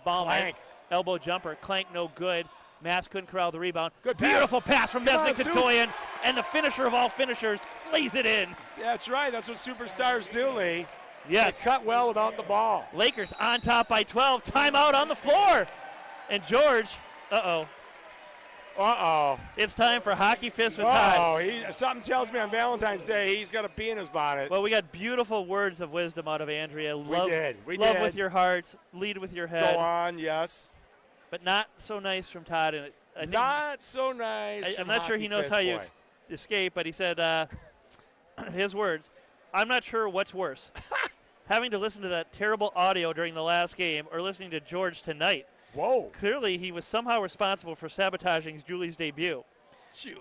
Ballman. Clank. Elbow jumper. Clank no good. Mass couldn't corral the rebound. Good pass. Beautiful pass from Come on, Mesnick to Soup. Doyen. And the finisher of all finishers lays it in. That's right. That's what superstars do, Lee. Yes. They cut well without the ball. Lakers on top by 12. Timeout on the floor. And George, uh-oh. Uh-oh. It's time for Hockey Fist with Todd. Uh-oh. Something tells me on Valentine's Day he's got a bee in his bonnet. Well, we got beautiful words of wisdom out of Andrea. Love, We love did. with your heart, lead with your head. Go on, yes. But not so nice from Todd. And I think Not so nice. I'm from not sure he Hockey knows Fist how you boy. escape, but he said, his words, I'm not sure what's worse. Having to listen to that terrible audio during the last game or listening to George tonight. Whoa. Clearly, he was somehow responsible for sabotaging Julie's debut.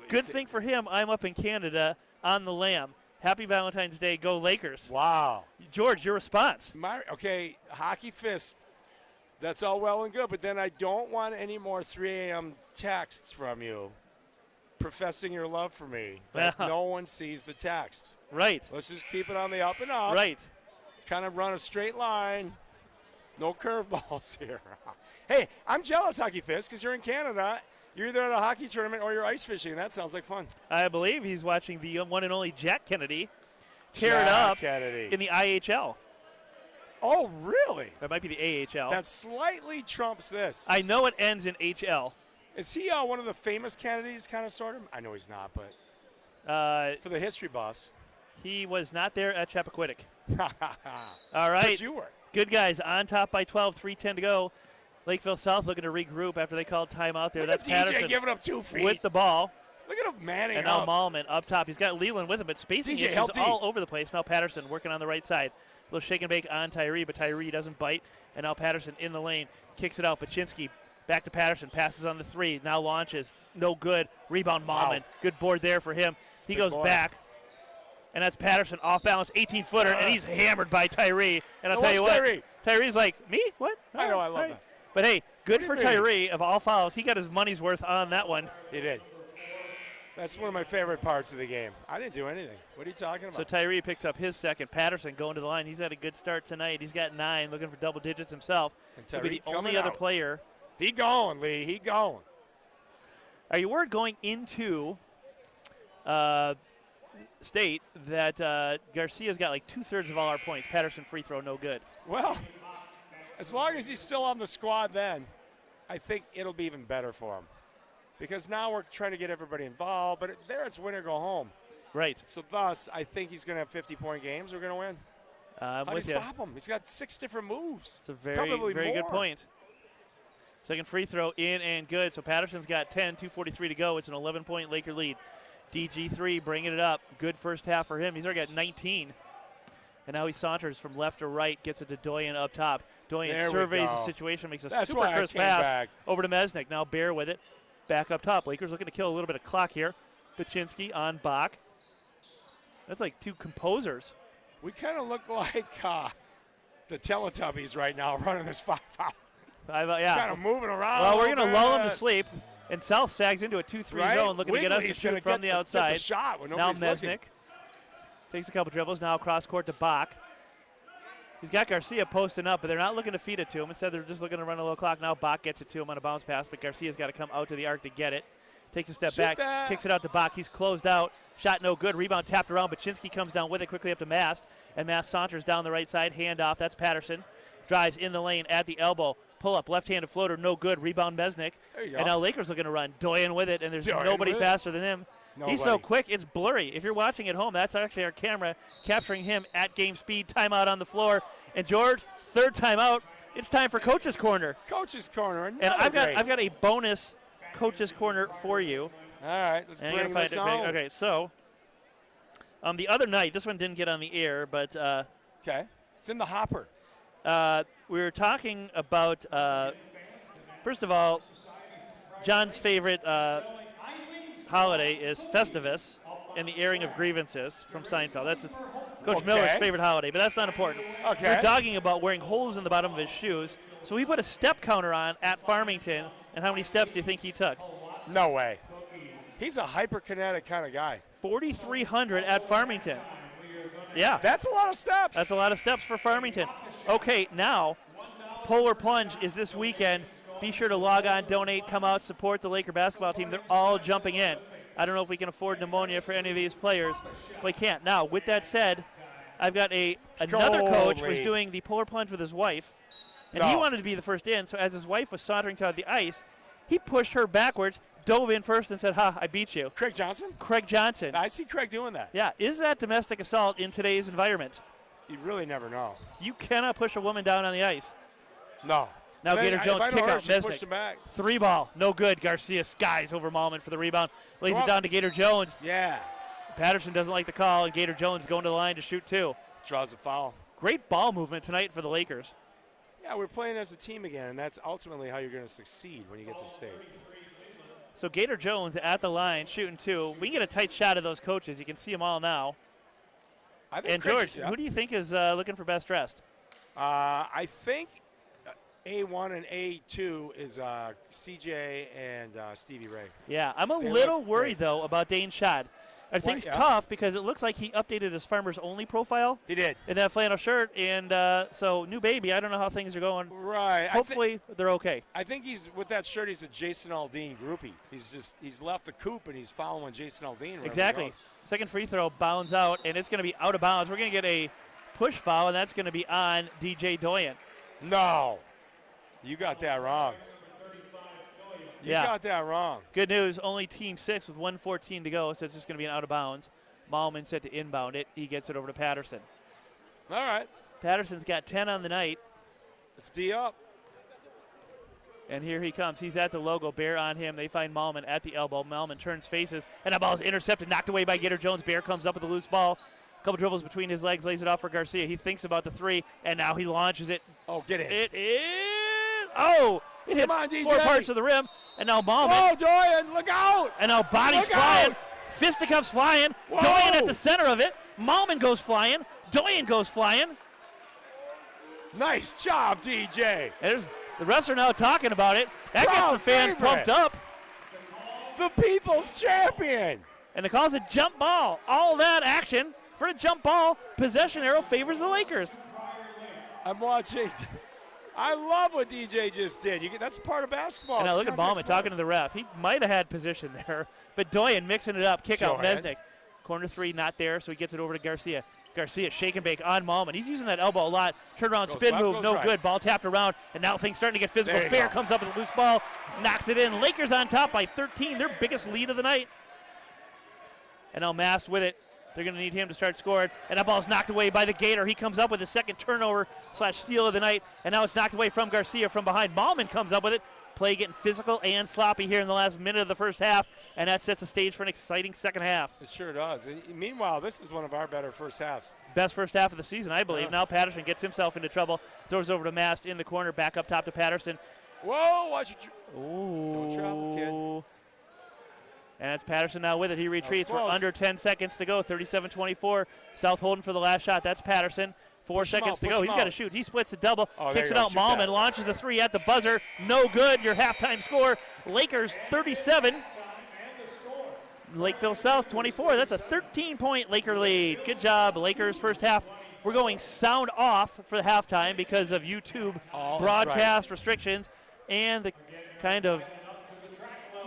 Good thing for him, I'm up in Canada on the lam. Happy Valentine's Day. Go Lakers. Wow. George, your response. Okay, Hockey Fist, that's all well and good, but then I don't want any more 3 a.m. texts from you professing your love for me. But no one sees the texts. Right. Let's just keep it on the up and up. Right. Kind of run a straight line. No curveballs here. Hey, I'm jealous, Hockey Fist, because you're in Canada. You're either at a hockey tournament or you're ice fishing, and that sounds like fun. I believe he's watching the one and only Jack Kennedy tear it Jack up Kennedy. in the IHL. Oh, really? That might be the AHL. That slightly trumps this. I know it ends in HL. Is he one of the famous Kennedys, kind of, sort of? I know he's not, but for the history buffs. He was not there at Chappaquiddick. All right. But you were. Good guys on top by 12, 3:10 to go. Lakeville South looking to regroup after they called timeout there. Look That's at DJ Patterson giving up 2 feet. with the ball. Look at him manning And now up. Malman up top. He's got Leland with him, but spacing DJ, issues help D. all over the place. Now Patterson working on the right side. A little shake and bake on Tyree, but Tyree doesn't bite. And now Patterson in the lane. Kicks it out. Paczynski back to Patterson. Passes on the 3. Now launches. No good. Rebound Malman. Wow. Good board there for him. He big goes boy. back. And that's Patterson off balance, 18-footer, and he's hammered by Tyree. And I'll Now tell you watch what, Tyree. Tyree's like, me? What? I know, I love all right. that. But hey, good What for do you mean? Tyree of all fouls. He got his money's worth on that one. He did. That's one of my favorite parts of the game. I didn't do anything. What are you talking about? So Tyree picks up his second. Patterson going to the line. He's had a good start tonight. He's got 9, looking for double digits himself. And He'll be Tyree the only coming other out. player. He going, Lee. He going. Are you worried going into state that Garcia's got like 2/3 of all our points? Patterson free throw, no good. Well, as long as he's still on the squad then, I think it'll be even better for him. Because now we're trying to get everybody involved, but there it's win or go home. Right. So thus, I think he's going to have 50-point games. We're going to win. I'm How do you with you. stop him? He's got 6 different moves. It's a very, Probably very good more. point. Second free throw in and good. So Patterson's got 10, 2:43 to go. It's an 11-point Laker lead. DG3 bringing it up. Good first half for him. He's already got 19. And now he saunters from left to right, gets it to Doyen up top. Doyen There we surveys the go. situation, makes a That's super why I crisp came pass back. over to Mesnick. Now Bear with it, back up top. Lakers looking to kill a little bit of clock here. Baczynski on Bach. That's like two composers. We kind of look like the Teletubbies right now running this 5 out. Yeah. Kind of moving around. Well, we're going to lull him to bit. sleep. And South sags into a 2-3 Right? zone, looking to get us to Wiggly's gonna shoot from the get outside. the shot when Now nobody's Mesnick looking. takes a couple dribbles. Now cross court to Bach. He's got Garcia posting up, but they're not looking to feed it to him. Instead, they're just looking to run a little clock. Now Bach gets it to him on a bounce pass, but Garcia's got to come out to the arc to get it. Takes a step Shoot back, that. kicks it out to Bach. He's closed out. Shot no good. Rebound tapped around. Baczynski comes down with it quickly up to Mast. And Mast saunters down the right side. Handoff. That's Patterson. Drives in the lane at the elbow. Pull up. Left-handed floater. No good. Rebound Mesnick. There you go. And now Lakers looking to run. Doyen with it. And there's Doyen nobody with it. faster than him. He's so Nobody. quick, it's blurry. If you're watching at home, that's actually our camera capturing him at game speed. Timeout on the floor. And George, third timeout. It's time for Coach's Corner. Coach's Corner. And I've great. got a bonus Coach's Corner for you. All right, let's And I'm bring gonna this find it. on. Okay, so the other night, this one didn't get on the air, but Okay. It's in the hopper. we were talking about, first of all, John's favorite holiday is Festivus and the airing of grievances from Seinfeld. That's Coach Okay. Miller's favorite holiday, but that's not important. Okay. We're dogging about wearing holes in the bottom of his shoes. So we put a step counter on at Farmington, and how many steps do you think he took? No way. He's a hyperkinetic kind of guy. 4,300 at Farmington. Yeah. That's a lot of steps. That's a lot of steps for Farmington. Okay, now, Polar Plunge is this weekend. Be sure to log on, donate, come out, support the Laker basketball team. They're all jumping in. I don't know if we can afford pneumonia for any of these players, but we can't. Now, with that said, I've got another coach was Holy. doing the Polar Plunge with his wife, and he No. wanted to be the first in. So as his wife was sauntering to the ice, he pushed her backwards, dove in first, and said, "Ha, I beat you." Craig Johnson? Craig Johnson. I see Craig doing that. Yeah, is that domestic assault in today's environment? You really never know. You cannot push a woman down on the ice. No. Now Then Gator if Jones I know kick her, out. she pushed Mesnick. him back. 3 ball, no good. Garcia skies over Malman for the rebound. Lays Go it up. down to Gator Jones. Yeah. Patterson doesn't like the call, and Gator Jones going to the line to shoot 2. Draws a foul. Great ball movement tonight for the Lakers. Yeah, we're playing as a team again, and that's ultimately how you're going to succeed when you get to state. So Gator Jones at the line shooting 2. We can get a tight shot of those coaches. You can see them all now. I think And Craig- George, yeah. who do you think is looking for best dressed? I think A1 and A2 is CJ and Stevie Ray. Yeah, I'm a They little look worried, great. though, about Dane Schott. I think it's yeah. tough because it looks like he updated his Farmers Only profile He did. in that flannel shirt. And so, new baby, I don't know how things are going. Right. Hopefully, they're okay. I think he's with that shirt. He's a Jason Aldean groupie. He's left the coop and he's following Jason Aldean. wherever he Exactly. goes. Second free throw bounds out, and it's going to be out of bounds. We're going to get a push foul, and that's going to be on DJ Doyen. No, you got that wrong. You Yeah. got that wrong. Good news, only team 6 with 1:14 to go, so it's just going to be an out of bounds. Malman set to inbound it. He gets it over to Patterson. All right, Patterson's got 10 on the night, let's D up. and here he comes. He's at the logo, Bear on him. They find Malman at the elbow. Malman turns faces, and that ball is intercepted, knocked away by Gator Jones. Bear comes up with a loose ball. Couple dribbles between his legs, lays it off for Garcia. He thinks about the 3, and now he launches it. Oh, get in. It is. Oh, it hit Come on, 4 DJ. parts of the rim, and now Malman. Whoa, Doyen, look out! And now bodies Look flying. out! Fisticuffs flying. Whoa! Doyen at the center of it. Malman goes flying. Doyen goes flying. Nice job, DJ. And the refs are now talking about it. That gets Crowd the fans favorite. pumped up. The people's champion. And it calls a jump ball. All that action for a jump ball. Possession arrow favors the Lakers. I'm watching. I love what DJ just did. That's part of basketball. And now It's look at contact Malman sport. talking to the ref. He might have had position there, but Doyen mixing it up. Kick out Doyen. Mesnick. Corner 3 not there, so he gets it over to Garcia. Garcia shake and bake on Malman. He's using that elbow a lot. Turnaround Goes spin left, move, goes no right. good. Ball tapped around, and now things starting to get physical. There you Bear go. comes up with a loose ball, knocks it in. Lakers on top by 13, their biggest lead of the night. And now Mast with it. They're going to need him to start scoring. And that ball's knocked away by the Gator. He comes up with his second turnover / steal of the night. And now it's knocked away from Garcia from behind. Malman comes up with it. Play getting physical and sloppy here in the last minute of the first half, and that sets the stage for an exciting second half. It sure does. And meanwhile, this is one of our better first halves. Best first half of the season, I believe. Now Patterson gets himself into trouble, throws over to Mast in the corner, back up top to Patterson. Whoa, watch it. Ooh. Don't travel, kid. And that's Patterson now with it. He retreats. We're close. under 10 seconds to go, 37-24. South holding for the last shot. That's Patterson. 4 seconds to go. He's got to shoot. He splits the double, kicks it out. Malman launches a three at the buzzer. No good. Your halftime score, Lakers 37. Lakeville South 24. That's a 13-point Laker lead. Good job, Lakers. First half. We're going sound off for the halftime because of YouTube broadcast restrictions and the kind of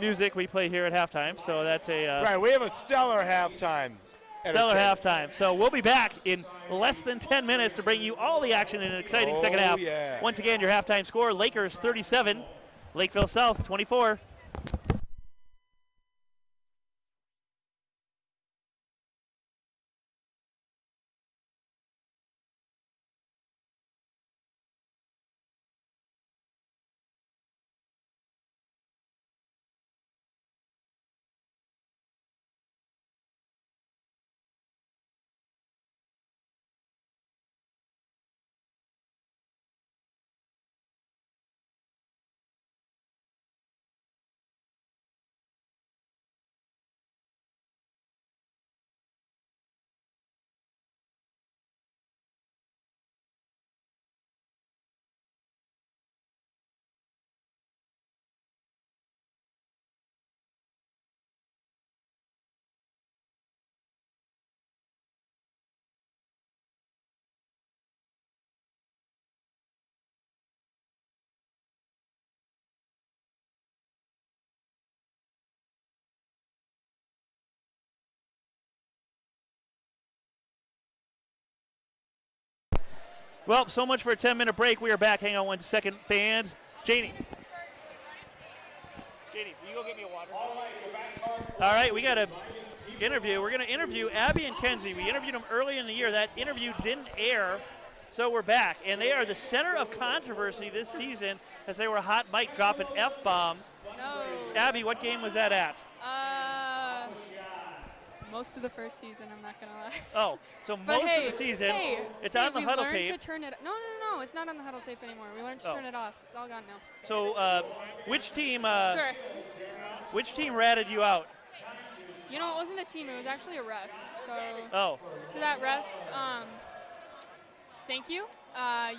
music we play here at halftime. So that's a right. We have a stellar halftime. Stellar halftime. So we'll be back in less than 10 minutes to bring you all the action in an exciting second half. Yeah. Once again, your halftime score, Lakers 37, Lakeville South 24. Well, so much for a 10-minute break. We are back. Hang on 1 second, fans. Janie, will you go get me a water? All right, we got an interview. We're going to interview Abby and Kenzie. We interviewed them early in the year. That interview didn't air, so we're back. And they are the center of controversy this season as they were hot mic dropping F-bombs. No. Abby, what game was that at? Most of the first season, I'm not going to lie. Oh, so most of the season, it's on the huddle tape. We learned to turn it. No, it's not on the huddle tape anymore. We learned to turn it off. It's all gone now. So, which team? Sure. Which team ratted you out? You know, it wasn't a team. It was actually a ref. So. Oh. To that ref, thank you.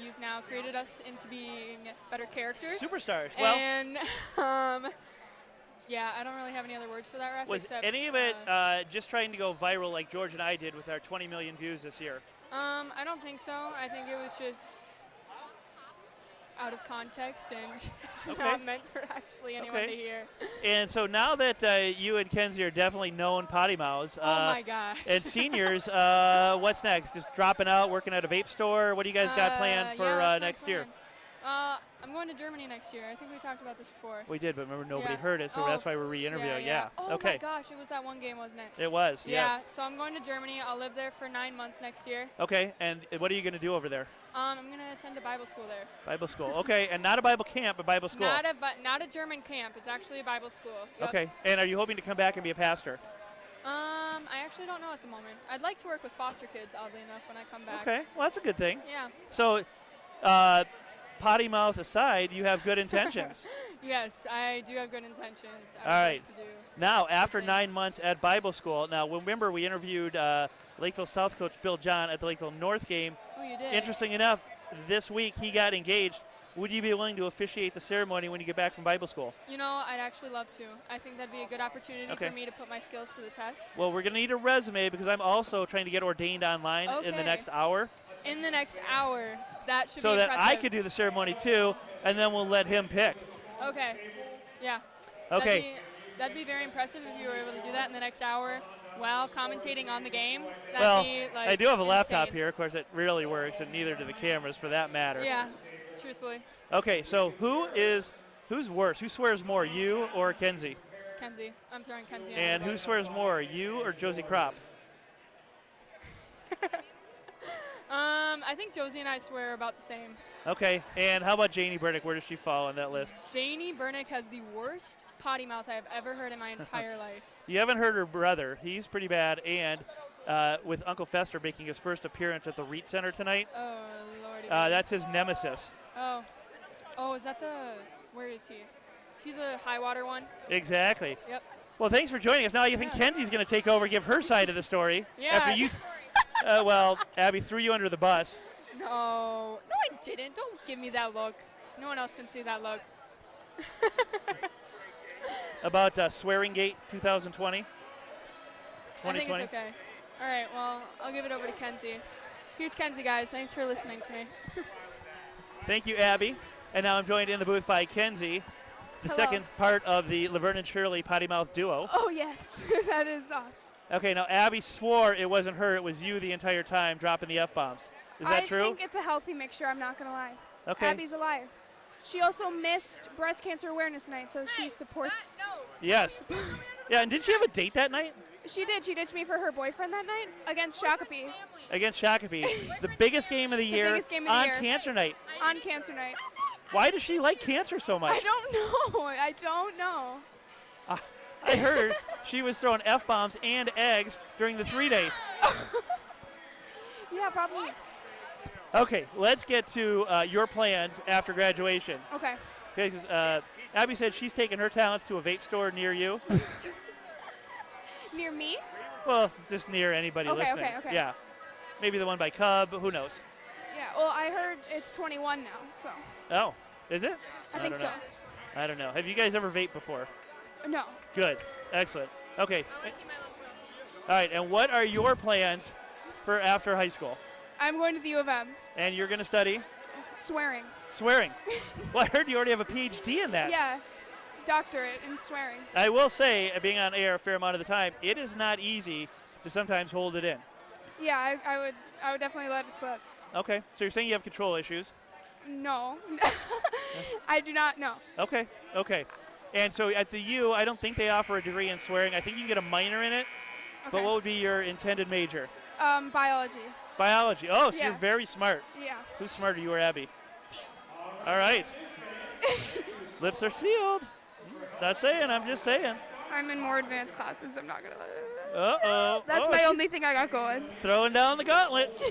You've now created us into being better characters. Superstars. Well. And yeah, I don't really have any other words for that ref. Was except, any of it just trying to go viral like George and I did with our 20 million views this year? I don't think so. I think it was just out of context and it's not meant for actually anyone to hear. And so now that you and Kenzie are definitely known potty mouths. Oh my gosh. And seniors, what's next? Just dropping out, working at a vape store? What do you guys got planned for next year? I'm going to Germany next year. I think we talked about this before. We did, but remember nobody heard it, so that's why we're re-interviewing. Oh my gosh, it was that one game, wasn't it? It was, yes. So I'm going to Germany. I'll live there for 9 months next year. Okay, and what are you going to do over there? I'm going to attend a Bible school there. Bible school, okay, and not a Bible camp, but Bible school. Not a German camp. It's actually a Bible school. Yep. Okay, and are you hoping to come back and be a pastor? I actually don't know at the moment. I'd like to work with foster kids, oddly enough, when I come back. Okay, well, that's a good thing. Yeah. So, potty mouth aside, you have good intentions. Yes, I do have good intentions. All right. Like to do now, after 9 months at Bible school, now remember we interviewed Lakeville South coach Bill John at the Lakeville North game. Oh, you did? Interesting enough, this week he got engaged. Would you be willing to officiate the ceremony when you get back from Bible school? You know, I'd actually love to. I think that'd be a good opportunity for me to put my skills to the test. Well, we're going to need a resume because I'm also trying to get ordained online in the next hour. In the next hour, that should so be impressive. that I could do the ceremony too, and then we'll let him pick. Okay. Yeah. Okay. That'd be very impressive if you were able to do that in the next hour while commentating on the game. Well, be, I do have a laptop here. Of course, it rarely works, and neither do the cameras for that matter. Yeah, truthfully. Okay, so who's worse? Who swears more, you or Kenzie? Kenzie. I'm throwing Kenzie. And who swears I think Josie and I swear about the same. Okay, and how about Janie Burdick? Where does she fall on that list? Janie Burnick has the worst potty mouth I have ever heard in my entire life. You haven't heard her brother. He's pretty bad. And with Uncle Fester making his first appearance at the REIT Center tonight, Oh, Lordy. that's his nemesis. Oh. Oh, is that the, where is he? Is he the high water one? Exactly. Yep. Well, thanks for joining us. Now you think Kenzie's going to take over, give her side of the story. Yeah. After you, well, Abby threw you under the bus. No. No, I didn't. Don't give me that look. No one else can see that look. About Swearing Gate 2020. I think it's okay. All right, well, I'll give it over to Kenzie. Here's Kenzie, guys. Thanks for listening to me. Thank you, Abby. And now I'm joined in the booth by Kenzie, the second part of the Laverne and Shirley potty mouth duo. Oh, yes. That is us. Okay, now Abby swore it wasn't her, it was you the entire time dropping the F-bombs. Is that true? I think it's a healthy mixture, I'm not going to lie. Okay. Abby's a liar. She also missed Breast Cancer Awareness Night, so she supports. Yes. Yeah, and did she have a date that night? She did. She ditched me for her boyfriend that night against Shakopee. Against Shakopee. The biggest game of the year biggest game of the on year. Cancer Night. On Cancer Night. Why does she like cancer so much? I don't know. I don't know. I heard she was throwing F-bombs and eggs during the 3-day. Yeah, probably. Okay, let's get to your plans after graduation. Okay. Okay, 'cause, Abby said she's taking her talents to a vape store near you. Near me? Well, just near anybody Okay, listening. okay. Yeah. Maybe the one by Cub, who knows? Yeah, well, I heard it's 21 now, so. Oh, is it? I think don't so. know. I don't know. Have you guys ever vaped before? No. Good. Excellent. Okay. All right, and what are your plans for after high school? I'm going to the U of M. And you're going to study? Swearing. Swearing. Well, I heard you already have a PhD in that. Yeah. Doctorate in swearing. I will say, being on air a fair amount of the time, it is not easy to sometimes hold it in. Yeah, I would definitely let it slip. Okay, so you're saying you have control issues. No. I do not know. Okay, okay. And so at the U, I don't think they offer a degree in swearing. I think you can get a minor in it. Okay. But what would be your intended major? Biology. Biology. Oh, so Yeah. you're very smart. Yeah. Who's smarter, you or Abby? All right. Lips are sealed. Not saying, I'm just saying. I'm in more advanced classes. I'm not going to let it. Uh-oh. That's Oh, my she's only thing I got going. throwing down the gauntlet.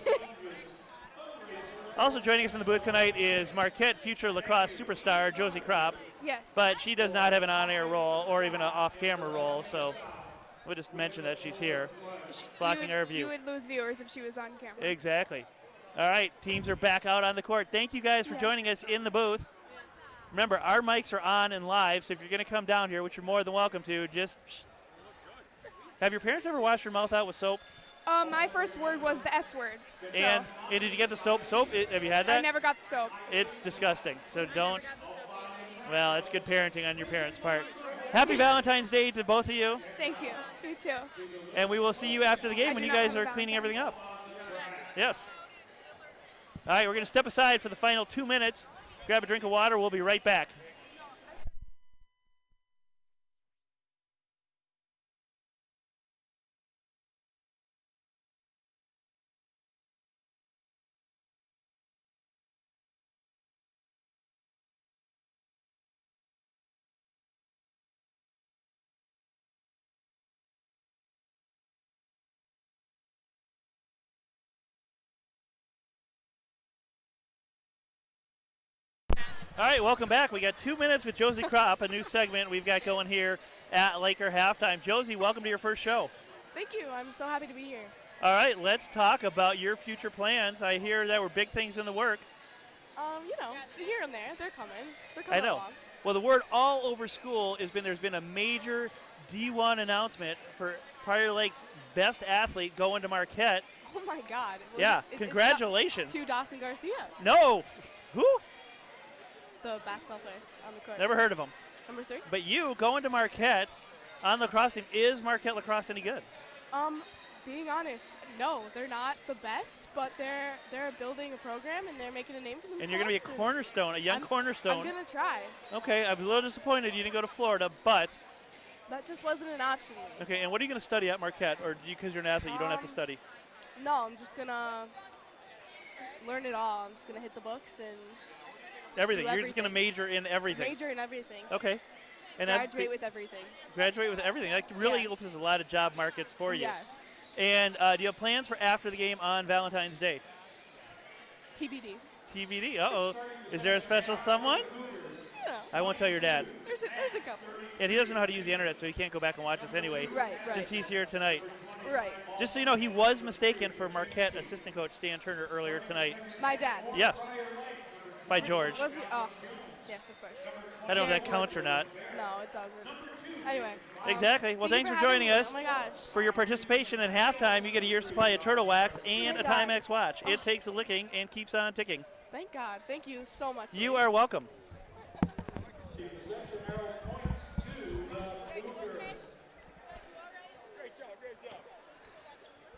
Also joining us in the booth tonight is Marquette future lacrosse superstar Josie Kropp, Yes. but she does not have an on-air role or even an off-camera role, so we'll just mention that she's here, blocking our view. You would lose viewers if she was on camera. Exactly. All right, teams are back out on the court. Thank you guys for joining us in the booth. Remember, our mics are on and live, so if you're going to come down here, which you're more than welcome to, just have your parents ever washed your mouth out with soap? My first word was the S word. So And did you get the soap? Have you had that? I never got the soap. It's disgusting, so don't. Well, it's good parenting on your parents' part. Happy Valentine's Day to both of you, Thank you. You too. and we will see you after the game I when do you not guys have are a cleaning Valentine. everything up. Yes. All right, we're going to step aside for the final 2 minutes. Grab a drink of water. We'll be right back. All right, welcome back. We got 2 minutes with Josie Kropp, a new segment we've got going here at Laker Halftime. Josie, welcome to your first show. Thank you. I'm so happy to be here. All right, let's talk about your future plans. I hear there were big things in the work. Here and there, they're coming. They're I coming know. along. Well, the word all over school has been there's been a major D1 announcement for Prior Lake's best athlete going to Marquette. Oh my God. Well, Yeah, it's congratulations. to Dawson Garcia, No, who? the basketball player on the court. Never heard of him. Number 3. But you going to Marquette on the lacrosse team, is Marquette lacrosse any good? Being honest, no, they're not the best, but they're building a program and they're making a name for themselves. And you're going to be a cornerstone, a young I'm cornerstone. gonna try. Okay, I was a little disappointed you didn't go to Florida, but That just wasn't an option. okay. And what are you going to study at Marquette, or because you're an athlete, you don't have to study? No, I'm just gonna learn it all. I'm just going to hit the books and Everything. do You're just going to major in everything. major in everything. Okay. And Graduate with everything. Graduate with everything. That really Yeah. opens a lot of job markets for you. Yeah. And do you have plans for after the game on Valentine's Day? TBD. TBD. Uh-oh. Is there a special someone? Yeah. I won't tell your dad. There's a couple. And he doesn't know how to use the internet, so he can't go back and watch us anyway. Right. Since he's here tonight. Right. Just so you know, he was mistaken for Marquette assistant coach Stan Turner earlier tonight. My dad. Yes. By George. Was he? Oh, yes, of course. I don't know if that counts or not. No, it doesn't. Anyway. Exactly. Well, thank thanks you for joining having me. us. Oh my gosh. For your participation in halftime, you get a year's supply of Turtle Wax and a Thank God. Timex watch. It takes a licking and keeps on ticking. Thank God. Thank you so much. You are welcome. The possession arrow points to the Cougars.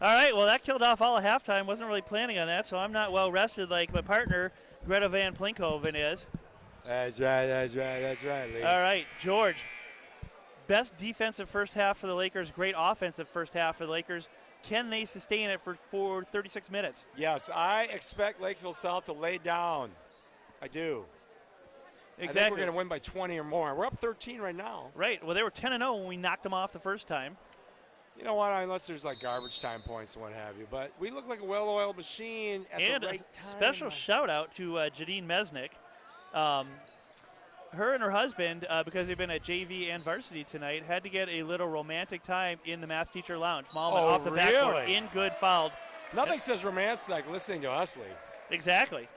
All right, well, that killed off all of halftime. Wasn't really planning on that, so I'm not well rested like my partner, Greta Van Plinkhoven, is. That's right, Lee. All right, George. Best defensive first half for the Lakers, great offensive first half for the Lakers. Can they sustain it for 36 minutes? Yes, I expect Lakeville South to lay down. I do. I think Exactly. we're going to win by 20 or more. We're up 13 right now. Right, well, they were 10-0 when we knocked them off the first time. You know what? Unless there's like garbage time points and what have you. But we look like a well-oiled machine at And the a right time. special shout-out to Jadine Mesnick. Her and her husband, because they've been at JV and varsity tonight, had to get a little romantic time in the math teacher lounge. Malman off the backboard, really? in good, fouled. Nothing says romance like listening to us, Lee. Exactly.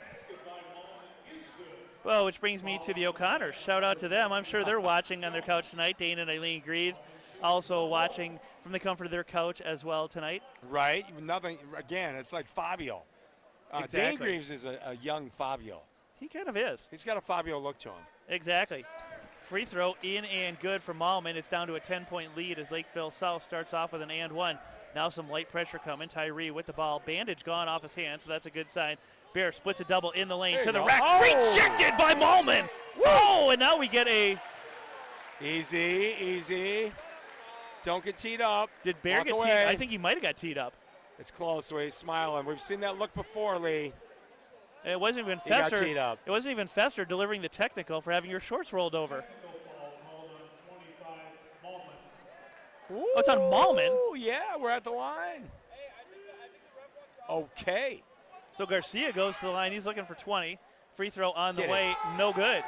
Well, which brings me to the O'Connors. Shout out to them. I'm sure they're watching on their couch tonight. Dane and Eileen Greaves also watching from the comfort of their couch as well tonight. Right? Nothing. Again, it's like Fabio. Dane Exactly. Greaves is a young Fabio. He kind of is. He's got a Fabio look to him. Exactly. Free throw in and good for Malman. It's down to a 10-point lead as Lakeville South starts off with an and one. Now some light pressure coming. Tyree with the ball. Bandage gone off his hand, so that's a good sign. Bear splits a double in the lane There to you the go. rack. Oh! Rejected by Malman. Oh, and now we get a. Easy, easy. Don't get teed up. Did Bear Walk get teed? away. I think he might have got teed up. It's close, so he's smiling. We've seen that look before, Lee. It wasn't even He got Fester. teed up. It wasn't even Fester delivering the technical for having your shorts rolled over. Oh, it's on Malman. Oh, yeah, we're at the line. Okay. So Garcia goes to the line. He's looking for 20. Free throw on the Get it. way. No good.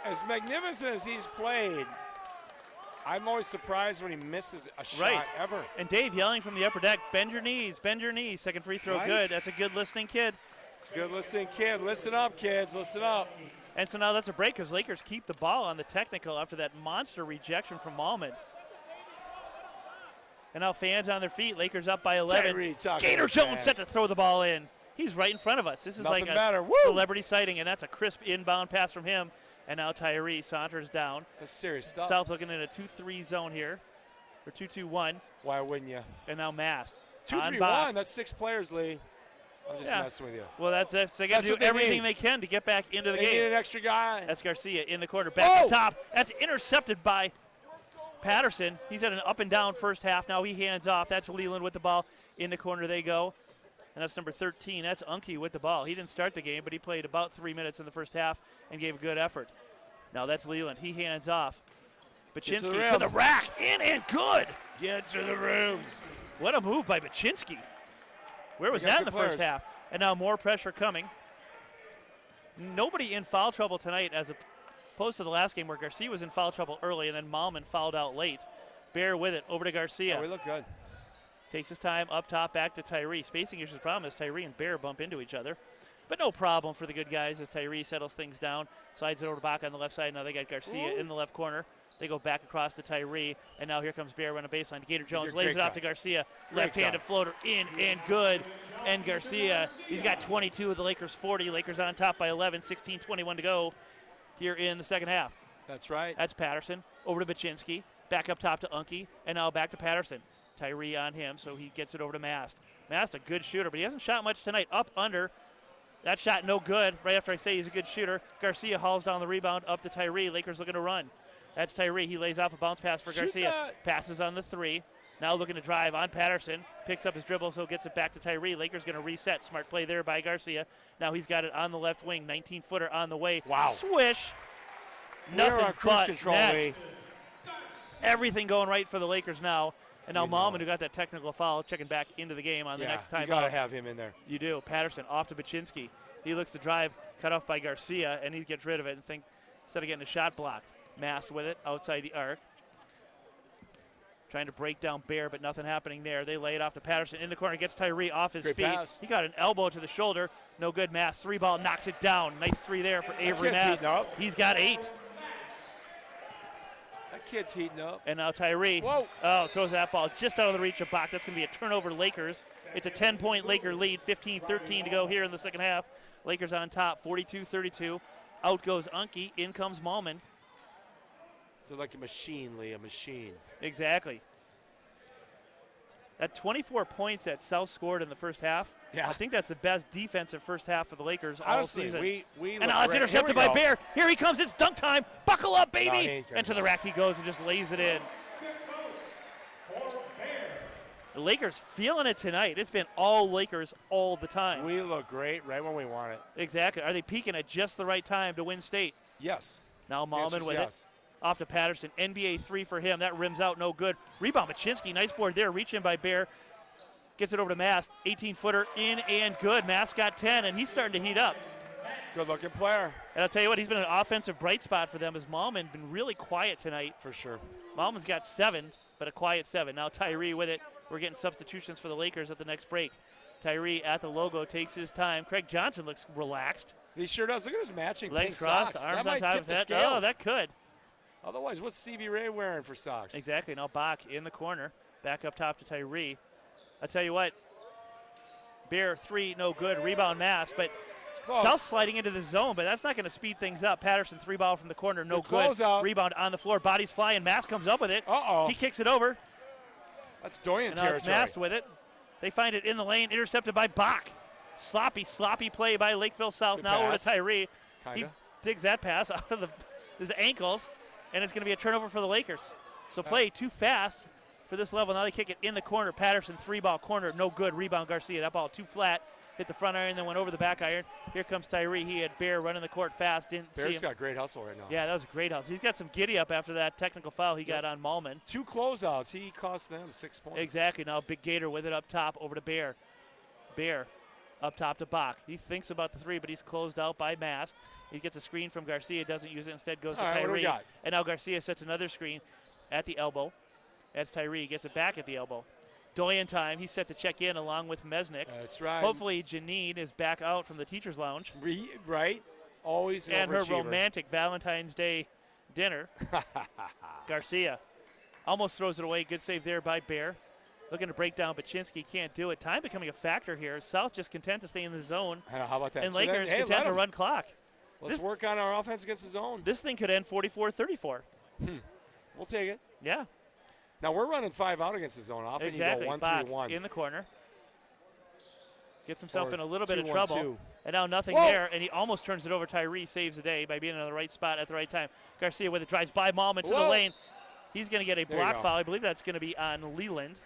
As magnificent as he's played, I'm always surprised when he misses a shot Right. ever. And Dave yelling from the upper deck, bend your knees, bend your knees. Second free throw Right. good. That's a good listening kid. It's a good listening kid. Listen up, kids. Listen up. And so now that's a break because Lakers keep the ball on the technical after that monster rejection from Malman. And now fans on their feet. Lakers up by 11. Tyree talking Gator to Jones set fans. to throw the ball in. He's right in front of us. This is Nothing like a better. Woo! celebrity sighting, and that's a crisp inbound pass from him. And now Tyree saunters down. That's serious stuff. South looking in a 2-3 zone here, or 2-2-1. Why wouldn't you? And now Mass. 2-3-1. That's 6 players, Lee. I'm just Yeah. messing with you. Well, they got That's to do what they everything need. they can to get back into the They need game. an extra guy. That's Garcia in the corner, back Oh! up top. That's intercepted by Patterson. He's had an up and down first half. Now he hands off. That's Leland with the ball. In the corner they go. And that's number 13. That's Unke with the ball. He didn't start the game, but he played about 3 minutes in the first half and gave a good effort. Now that's Leland. He hands off. Baczynski to the rack. In and good. Get to the room. What a move by Baczynski. Where was They got that in the good first players. half? And now more pressure coming. Nobody in foul trouble tonight as opposed to the last game where Garcia was in foul trouble early and then Malman fouled out late. Bear with it, over to Garcia. Oh, we look good. Takes his time up top, back to Tyree. Spacing issues problem is Tyree and Bear bump into each other. But no problem for the good guys as Tyree settles things down. Slides it over to Bach on the left side. Now they got Garcia in the left corner. They go back across to Tyree. And now here comes Bear on a baseline. Gator Jones lays it off to Garcia. Great Left-handed guy. floater in and good. And Garcia, he's got 22 with the Lakers 40. Lakers on top by 11, 16-21 to go here in the second half. That's right. That's Patterson. Over to Baczynski. Back up top to Unke. And now back to Patterson. Tyree on him, so he gets it over to Mast. Mast, a good shooter, but he hasn't shot much tonight. Up, under. That shot no good. Right after I say he's a good shooter. Garcia hauls down the rebound up to Tyree. Lakers looking to run. That's Tyree. He lays off a bounce pass for Shoot Garcia. that. Passes on the 3. Now looking to drive on Patterson. Picks up his dribble, so gets it back to Tyree. Lakers going to reset. Smart play there by Garcia. Now he's got it on the left wing. 19-footer on the way. Wow. Swish. We're Nothing on cruise but control, net. Lee. Everything going right for the Lakers now. And now You know Malman, it. who got that technical foul, checking back into the game on the next you time got to out. have him in there. You do. Patterson off to Baczynski. He looks to drive, cut off by Garcia, and he gets rid of it and think instead of getting a shot blocked. Mast with it outside the arc. Trying to break down Bear, but nothing happening there. They lay it off to Patterson in the corner. Gets Tyree off his Great feet. pass. He got an elbow to the shoulder. No good. Mast. 3-ball. Knocks it down. Nice 3 there for Avery kid's Mast. heating up. He's got 8. That kid's heating up. And now Tyree. Whoa. Throws that ball just out of the reach of Bach. That's going to be a turnover Lakers. It's a 10-point Laker lead. 15-13 to go here in the second half. Lakers on top, 42-32. Out goes Unke. In comes Malman. They're like a machine, Lee, a machine. Exactly. At 24 points that South scored in the first half, Yeah. I think that's the best defensive first half for the Lakers Honestly, all season. we and look now it's great. intercepted Here we by go. Bear. Here he comes. It's dunk time. Buckle up, No, he baby. ain't And to the rack he goes and just lays it in. The Lakers feeling it tonight. It's been all Lakers all the time. We look great right when we want it. Exactly. Are they peaking at just the right time to win state? Yes. Now The answer Malman is with yes. it. Off to Patterson. NBA 3 for him. That rims out no good. Rebound Baczynski. Nice board there. Reach in by Bear. Gets it over to Mast. 18-footer in and good. Mast got 10, and he's starting to heat up. Good-looking player. And I'll tell you what, he's been an offensive bright spot for them as Malman been really quiet tonight. For sure. Malman's got 7, but a quiet 7. Now Tyree with it. We're getting substitutions for the Lakers at the next break. Tyree at the logo takes his time. Craig Johnson looks relaxed. He sure does. Look at his matching Legs pink crossed, socks. arms that on might top tip of the his head. scales. Oh, that could. Otherwise, what's Stevie Ray wearing for socks? Exactly. Now Bach in the corner. Back up top to Tyree. I'll tell you what. Bear 3, no good. Rebound Mass, but It's close. South sliding into the zone, but that's not going to speed things up. Patterson 3-ball from the corner, no good. closeout. Rebound on the floor. Bodies flying. Mass comes up with it. Uh-oh. He kicks it over. That's Doyen And now it's territory. Mast with it. They find it in the lane, intercepted by Bach. Sloppy play by Lakeville South. Good now over pass. to Tyree. He Kinda. digs that pass out of his ankles, and it's going to be a turnover for the Lakers. So play too fast for this level. Now they kick it in the corner. Patterson 3-ball corner, no good. Rebound Garcia. That ball too flat. Hit the front iron, then went over the back iron. Here comes Tyree. He had Bear running the court fast. Didn't see Bear's him. got great hustle right now. Yeah, that was a great house. He's got some giddy up after that technical foul he got on Malman. 2 closeouts. He cost them 6 points. Exactly. Now Big Gator with it up top over to Bear. Bear up top to Bach. He thinks about the 3, but he's closed out by Mast. He gets a screen from Garcia, doesn't use it, instead goes to All right, what do we Tyree. got? And now Garcia sets another screen at the elbow. That's Tyree. Gets it back at the elbow. Doyen time. He's set to check in along with Mesnick. That's right. Hopefully Janine is back out from the teacher's lounge. Right? Always an And her overachiever. romantic Valentine's Day dinner. Garcia almost throws it away. Good save there by Bear. Looking to break down Baczynski. Can't do it. Time becoming a factor here. South just content to stay in the zone. How about that? And So then, Lakers hey, content let to 'em. run clock. Let's this- work on our offense against the zone. This thing could end 44-34. We'll take it. Yeah, Now, we're running 5 out against the zone. Often exactly. you go 1 Bach 3 1. in the corner. Gets himself Or in a little bit of 2-1-2. trouble. And now nothing Whoa. there, and he almost turns it over. Tyree saves the day by being in the right spot at the right time. Garcia with it, drives by Malman to the Whoa. lane. He's going to get a There you block go. foul. I believe that's going to be on Leland.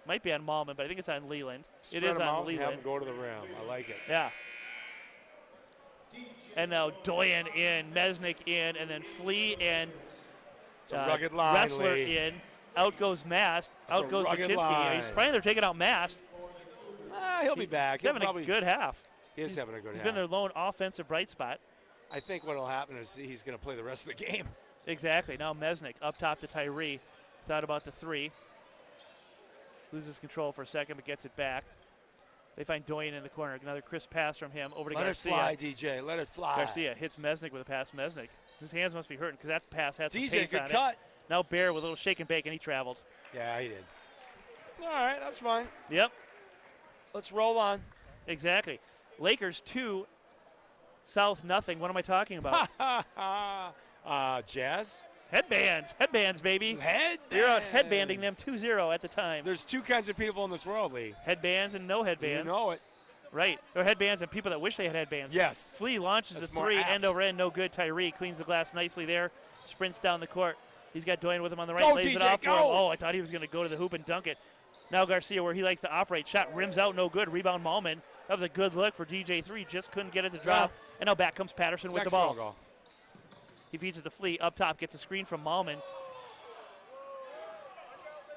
Might be on Malman, but I think it's on Leland. Spread it is 'em on out and have Leland. 'em go to the rim. I like it. Yeah. And now Doyen in, Mesnick in, and then Flea and It's a rugged line, Wrestler Lee. in. Out goes Mast. That's Out a goes rugged Baczynski. line. He's probably they're taking out Mast. He'll be back. He's He'll having probably, a good half. He is having a good He's half. been their lone offensive bright spot. I think what will happen is he's going to play the rest of the game. Exactly. Now Mesnick up top to Tyree. Thought about the 3. Loses control for a second, but gets it back. They find Doyen in the corner. Another crisp pass from him over to Let it Garcia. fly, DJ. Let it fly. Garcia hits Mesnick with a pass. Mesnick. His hands must be hurting because that pass had some DJ, pace good on cut. it. Now Bear with a little shake and bake, and he traveled. Yeah, he did. All right, that's fine. Yep, Let's roll on. exactly. Lakers 2, South nothing. What am I talking about? Jazz. Headbands, baby. You're out headbanding them 2-0 at the time. There's 2 kinds of people in this world, Lee. Headbands and no headbands. You know it. Right. There are headbands and people that wish they had headbands. Yes. Flea launches That's the more 3, apt. end over end, no good. Tyree cleans the glass nicely there, sprints down the court. He's got Doyen with him on the right, Go, lays it DJ, off for him. go. Oh, I thought he was going to go to the hoop and dunk it. Now Garcia, where he likes to operate. Shot rims out, no good. Rebound Malman. That was a good look for DJ3. Just couldn't get it to drop. And now back comes Patterson with the ball. Goal. He feeds it to Flea up top, gets a screen from Malman.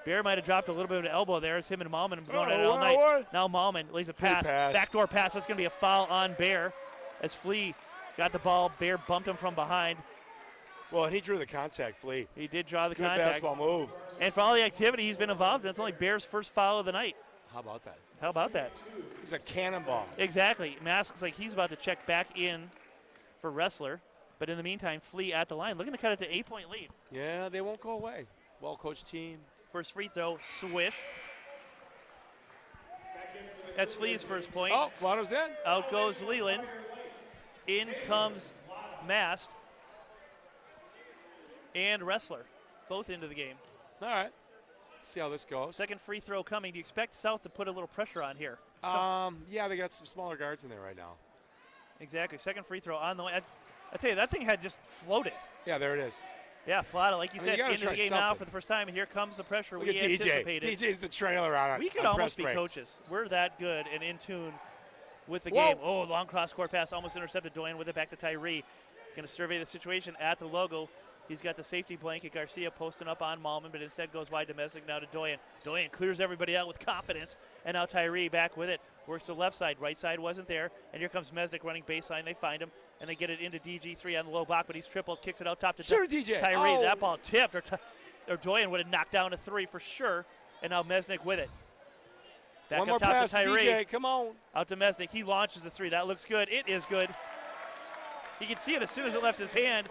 Bear might have dropped a little bit of an elbow there. It's him and Malman going at it all night. Now Malman lays a pass. Backdoor pass. That's going to be a foul on Bear as Flea got the ball. Bear bumped him from behind. Well, and he drew the contact, Flea. He did draw the good contact. Basketball move. And for all the activity he's been involved in, it's only Bear's first foul of the night. How about that? How about that? He's a cannonball. Exactly. Mask looks like he's about to check back in for Wrestler. But in the meantime, Flea at the line, looking to cut it to 8-point lead. Yeah, they won't go away. Well-coached team. First free throw, swish. That's Flea's first point. Oh, Flano's in. Out goes Leland. In comes Mast and Wrestler, both into the game. All right. Let's see how this goes. Second free throw coming. Do you expect South to put a little pressure on here? Yeah, they got some smaller guards in there right now. Exactly. Second free throw on the way. I tell you, that thing had just floated. Yeah, there it is. Yeah, Flata, like you said, you into the game now for the first time, and here comes the pressure Look we at DJ. anticipated. DJ's the trailer on it. We could almost be coaches. We're that good and in tune with the Whoa. game. Oh, long cross-court pass, almost intercepted. Doyen with it back to Tyree. Going to survey the situation at the logo. He's got the safety blanket. Garcia posting up on Malman, but instead goes wide domestic now to Doyen. Doyen clears everybody out with confidence, and now Tyree back with it. Works the left side. Right side wasn't there, and here comes Mesnick running baseline. They find him, and they get it into DG3 on the low block, but he's tripled, kicks it out top to DJ. Tyree. Oh. That ball tipped, or Doyen would have knocked down a three for sure, and now Mesnick with it. Back One up more top pass, to Tyree. DJ. Come on. Out to Mesnick. He launches the three. That looks good. It is good. You can see it as soon as it left his hand.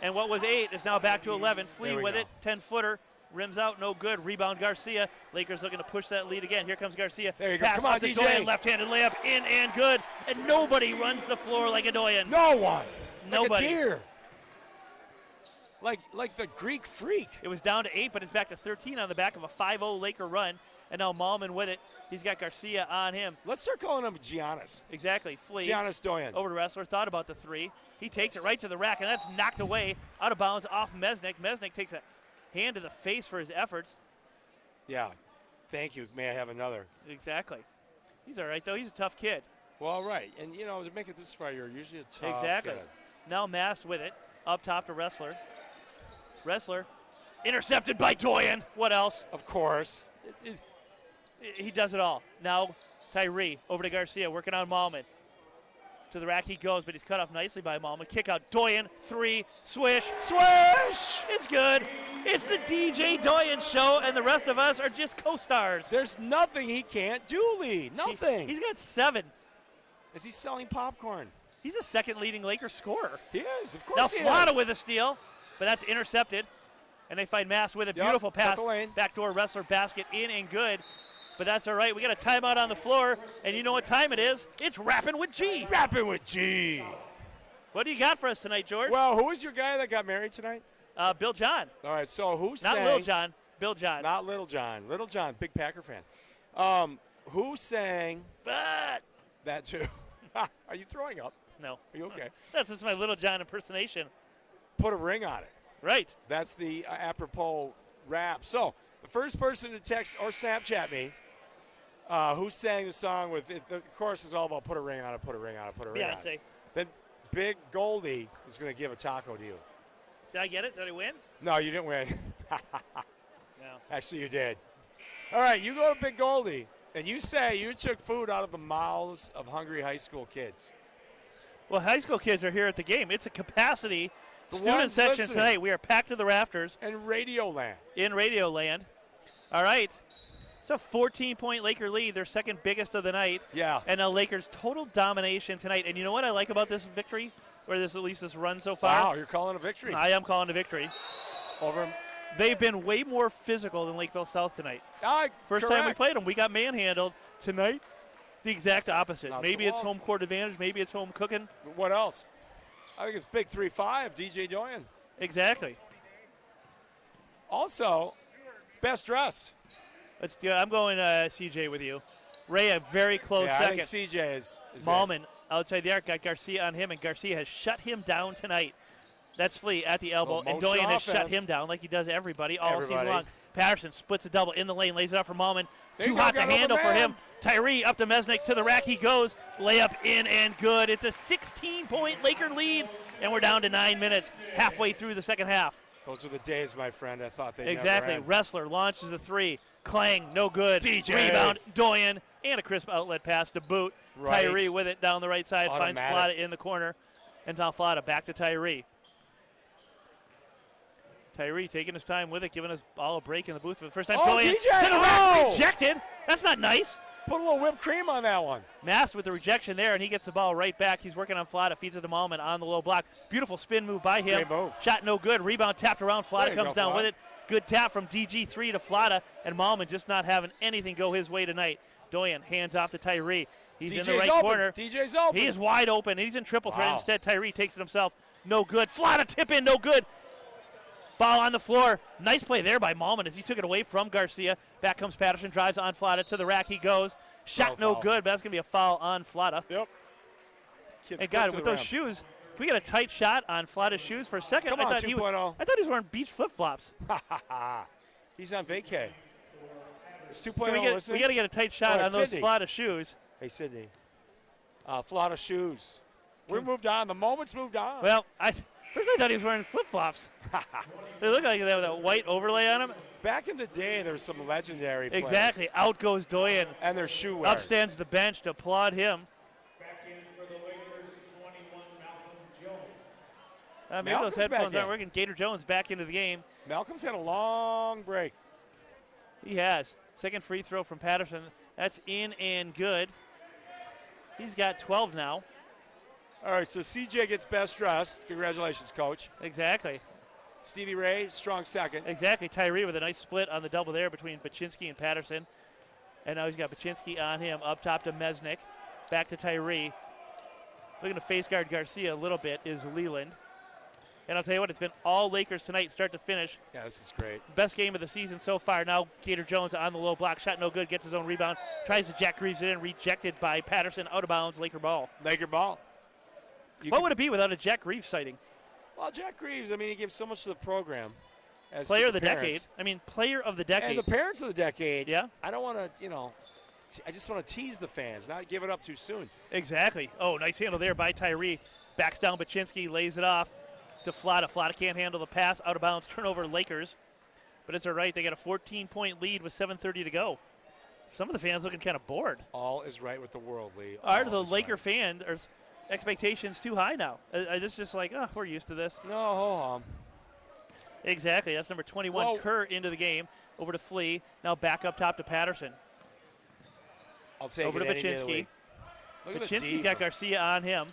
And what was 8 is now back to 11. Flea with it. 10-footer. Rims out. No good. Rebound Garcia. Lakers looking to push that lead again. Here comes Garcia. There you go. Pass Come on, out to DJ. Doyen. Left-handed layup. In and good. And nobody runs the floor like a Doyen. No one. Nobody. Like a deer. Like the Greek freak. It was down to 8, but it's back to 13 on the back of a 5-0 Laker run. And now Malman with it. He's got Garcia on him. Let's start calling him Giannis. Exactly. Flea. Giannis Doyen. Over to Wrestler. Thought about the three. He takes it right to the rack, and that's knocked away out of bounds off Mesnick. Mesnick takes a hand to the face for his efforts. Yeah. Thank you. May I have another? Exactly. He's all right, though. He's a tough kid. Well, all right. And, you know, to make it this far, you're usually a tough Exactly. kid. Now Mast with it. Up top to Wrestler. Wrestler. Intercepted by Doyen. What else? Of course. He does it all. Now Tyree over to Garcia, working on Malman. To the rack he goes, but he's cut off nicely by Malman. Kick out, Doyen, 3, swish. Swish! It's good. It's the DJ Doyen show, and the rest of us are just co-stars. There's nothing he can't do, Lee. Nothing. He's got 7. Is he selling popcorn? He's the second leading Laker scorer. He is, of Now course he Flata is. with a steal, but that's intercepted. And they find Mast with a beautiful cut pass. the lane. Backdoor Wrestler basket in and good. But that's all right. We got a timeout on the floor, and you know what time it is. It's Rapping with G. Rapping with G. What do you got for us tonight, George? Well, who was your guy that got married tonight? Bill John. All right, so who sang? Not Lil John. Bill John. Not Little John. Little John, big Packer fan. Who sang But that too? Are you throwing up? no. Are you okay? That's just my Little John impersonation. Put a ring on it. Right. That's the apropos rap. So the first person to text or Snapchat me who sang the song with it, the chorus is all about put a ring on it, put a ring on it, put a ring on it. Beyonce. Then Big Goldie is going to give a taco to you. Did I get it? Did I win? No, you didn't win. No. Actually, you did. All right, you go to Big Goldie, and you say you took food out of the mouths of hungry high school kids. Well, high school kids are here at the game. It's a capacity student ones section listening. tonight. We are packed to the rafters And Radioland. in Radio Land. All right. It's a 14-point Laker lead, their second biggest of the night. Yeah. And now Lakers' total domination tonight. And you know what I like about this victory, or this at least this run so far? Wow, you're calling a victory. I am calling a victory. Over. They've been way more physical than Lakeville South tonight. First correct. time we played them, we got manhandled. Tonight, the exact opposite. Not Maybe so it's long. home court advantage. Maybe it's home cooking. What else? I think it's Big 3-5, DJ Doyen. Exactly. Also, best dressed. Let's do it. I'm going CJ with you. Ray, a very close Yeah, second. I think CJ is Malman outside the arc, got Garcia on him, and Garcia has shut him down tonight. That's Flea at the elbow, and motion Doyen has shut offense. him down like he does everybody all season Everybody. long. Patterson splits a double in the lane, lays it up for Malman. There Too you go, hot to got an handle open for man. him. Tyree up to Mesnick, to the rack he goes. Layup in and good. It's a 16-point Laker lead, and we're down to 9 minutes, halfway through the second half. Those are the days, my friend. I thought they'd Exactly. never end. Wrestler launches a three. Clang, no good. DJ. Rebound, Doyen, and a crisp outlet pass to boot. Right. Tyree with it down the right side, finds Automatic. Flata in the corner. And now Flata back to Tyree. Tyree taking his time with it, giving us all a break in the booth for the first time. Oh, Doyen DJ! to the rack, Oh! rejected. That's not nice. Put a little whipped cream on that one. Mast with the rejection there, and he gets the ball right back. He's working on Flata, feeds it to Malman on the low block. Beautiful spin move by him. Great move. Shot no good. Rebound tapped around. Flata There you comes go, down Flata. with it. Good tap from DG3 to Flata, and Malman just not having anything go his way tonight. Doyen hands off to Tyree. He's in the right open. corner. DJ's open. He is wide open. He's in triple threat. Wow. Instead, Tyree takes it himself. No good. Flata tip in. No good. Ball on the floor. Nice play there by Malman as he took it away from Garcia. Back comes Patterson. Drives on Flata. To the rack he goes. Shot no Foul. good, but that's going to be a foul on Flata. Yep. Kids And quick God, to with the those rim. shoes, can we get a tight shot on Flata's shoes for a second? Come I on, thought he 2.0. I thought he was wearing beach flip-flops. He's on vacay. It's 2.0. Can we listen. got to get a tight shot Oh, on those Sydney. Flata shoes. Hey, Sydney. Flata shoes. We moved on. The moment's moved on. Well, first I thought he was wearing flip-flops. They look like they have that white overlay on them. Back in the day, there was some legendary players. Exactly. Out goes Doyen. And their shoe wear. Up stands the bench to applaud him. Back in for the Lakers, 21, Malcolm Jones. Maybe Malcolm's those headphones back aren't in. working. Gator Jones back into the game. Malcolm's had a long break. He has. Second free throw from Patterson. That's in and good. He's got 12 now. All right, so CJ gets best dressed. Congratulations, Coach. Exactly. Stevie Ray, strong second. Exactly. Tyree with a nice split on the double there between Baczynski and Patterson. And now he's got Baczynski on him. Up top to Mesnick. Back to Tyree. Looking to face guard Garcia a little bit is Leland. And I'll tell you what, it's been all Lakers tonight, start to finish. Yeah, this is great. Best game of the season so far. Now Gator Jones on the low block. Shot no good. Gets his own rebound. Tries to Jack Greaves it in. Rejected by Patterson. Out of bounds. Laker ball. Laker ball. What would it be without a Jack Greaves sighting? Well, Jack Greaves, I mean, he gives so much to the program. As Player to of the decade. parents. I mean, player of the decade. And the parents of the decade. Yeah. I don't want to, I just want to tease the fans, not give it up too soon. Exactly. Oh, nice handle there by Tyree. Backs down Baczynski, lays it off to Flata. Flata can't handle the pass. Out of bounds. Turnover Lakers. But it's all right. They got a 14-point lead with 7:30 to go. Some of the fans looking kind of bored. All is right with the world, Lee. Are All the is Laker right. fans, are expectations too high now? It's just like, we're used to this. No, hold on. Exactly. That's number 21, Whoa. Kerr, into the game. Over to Flea. Now back up top to Patterson. I'll take Over it to any day of the Baczynski. week. Look at the Baczynski's D got from- Garcia on him.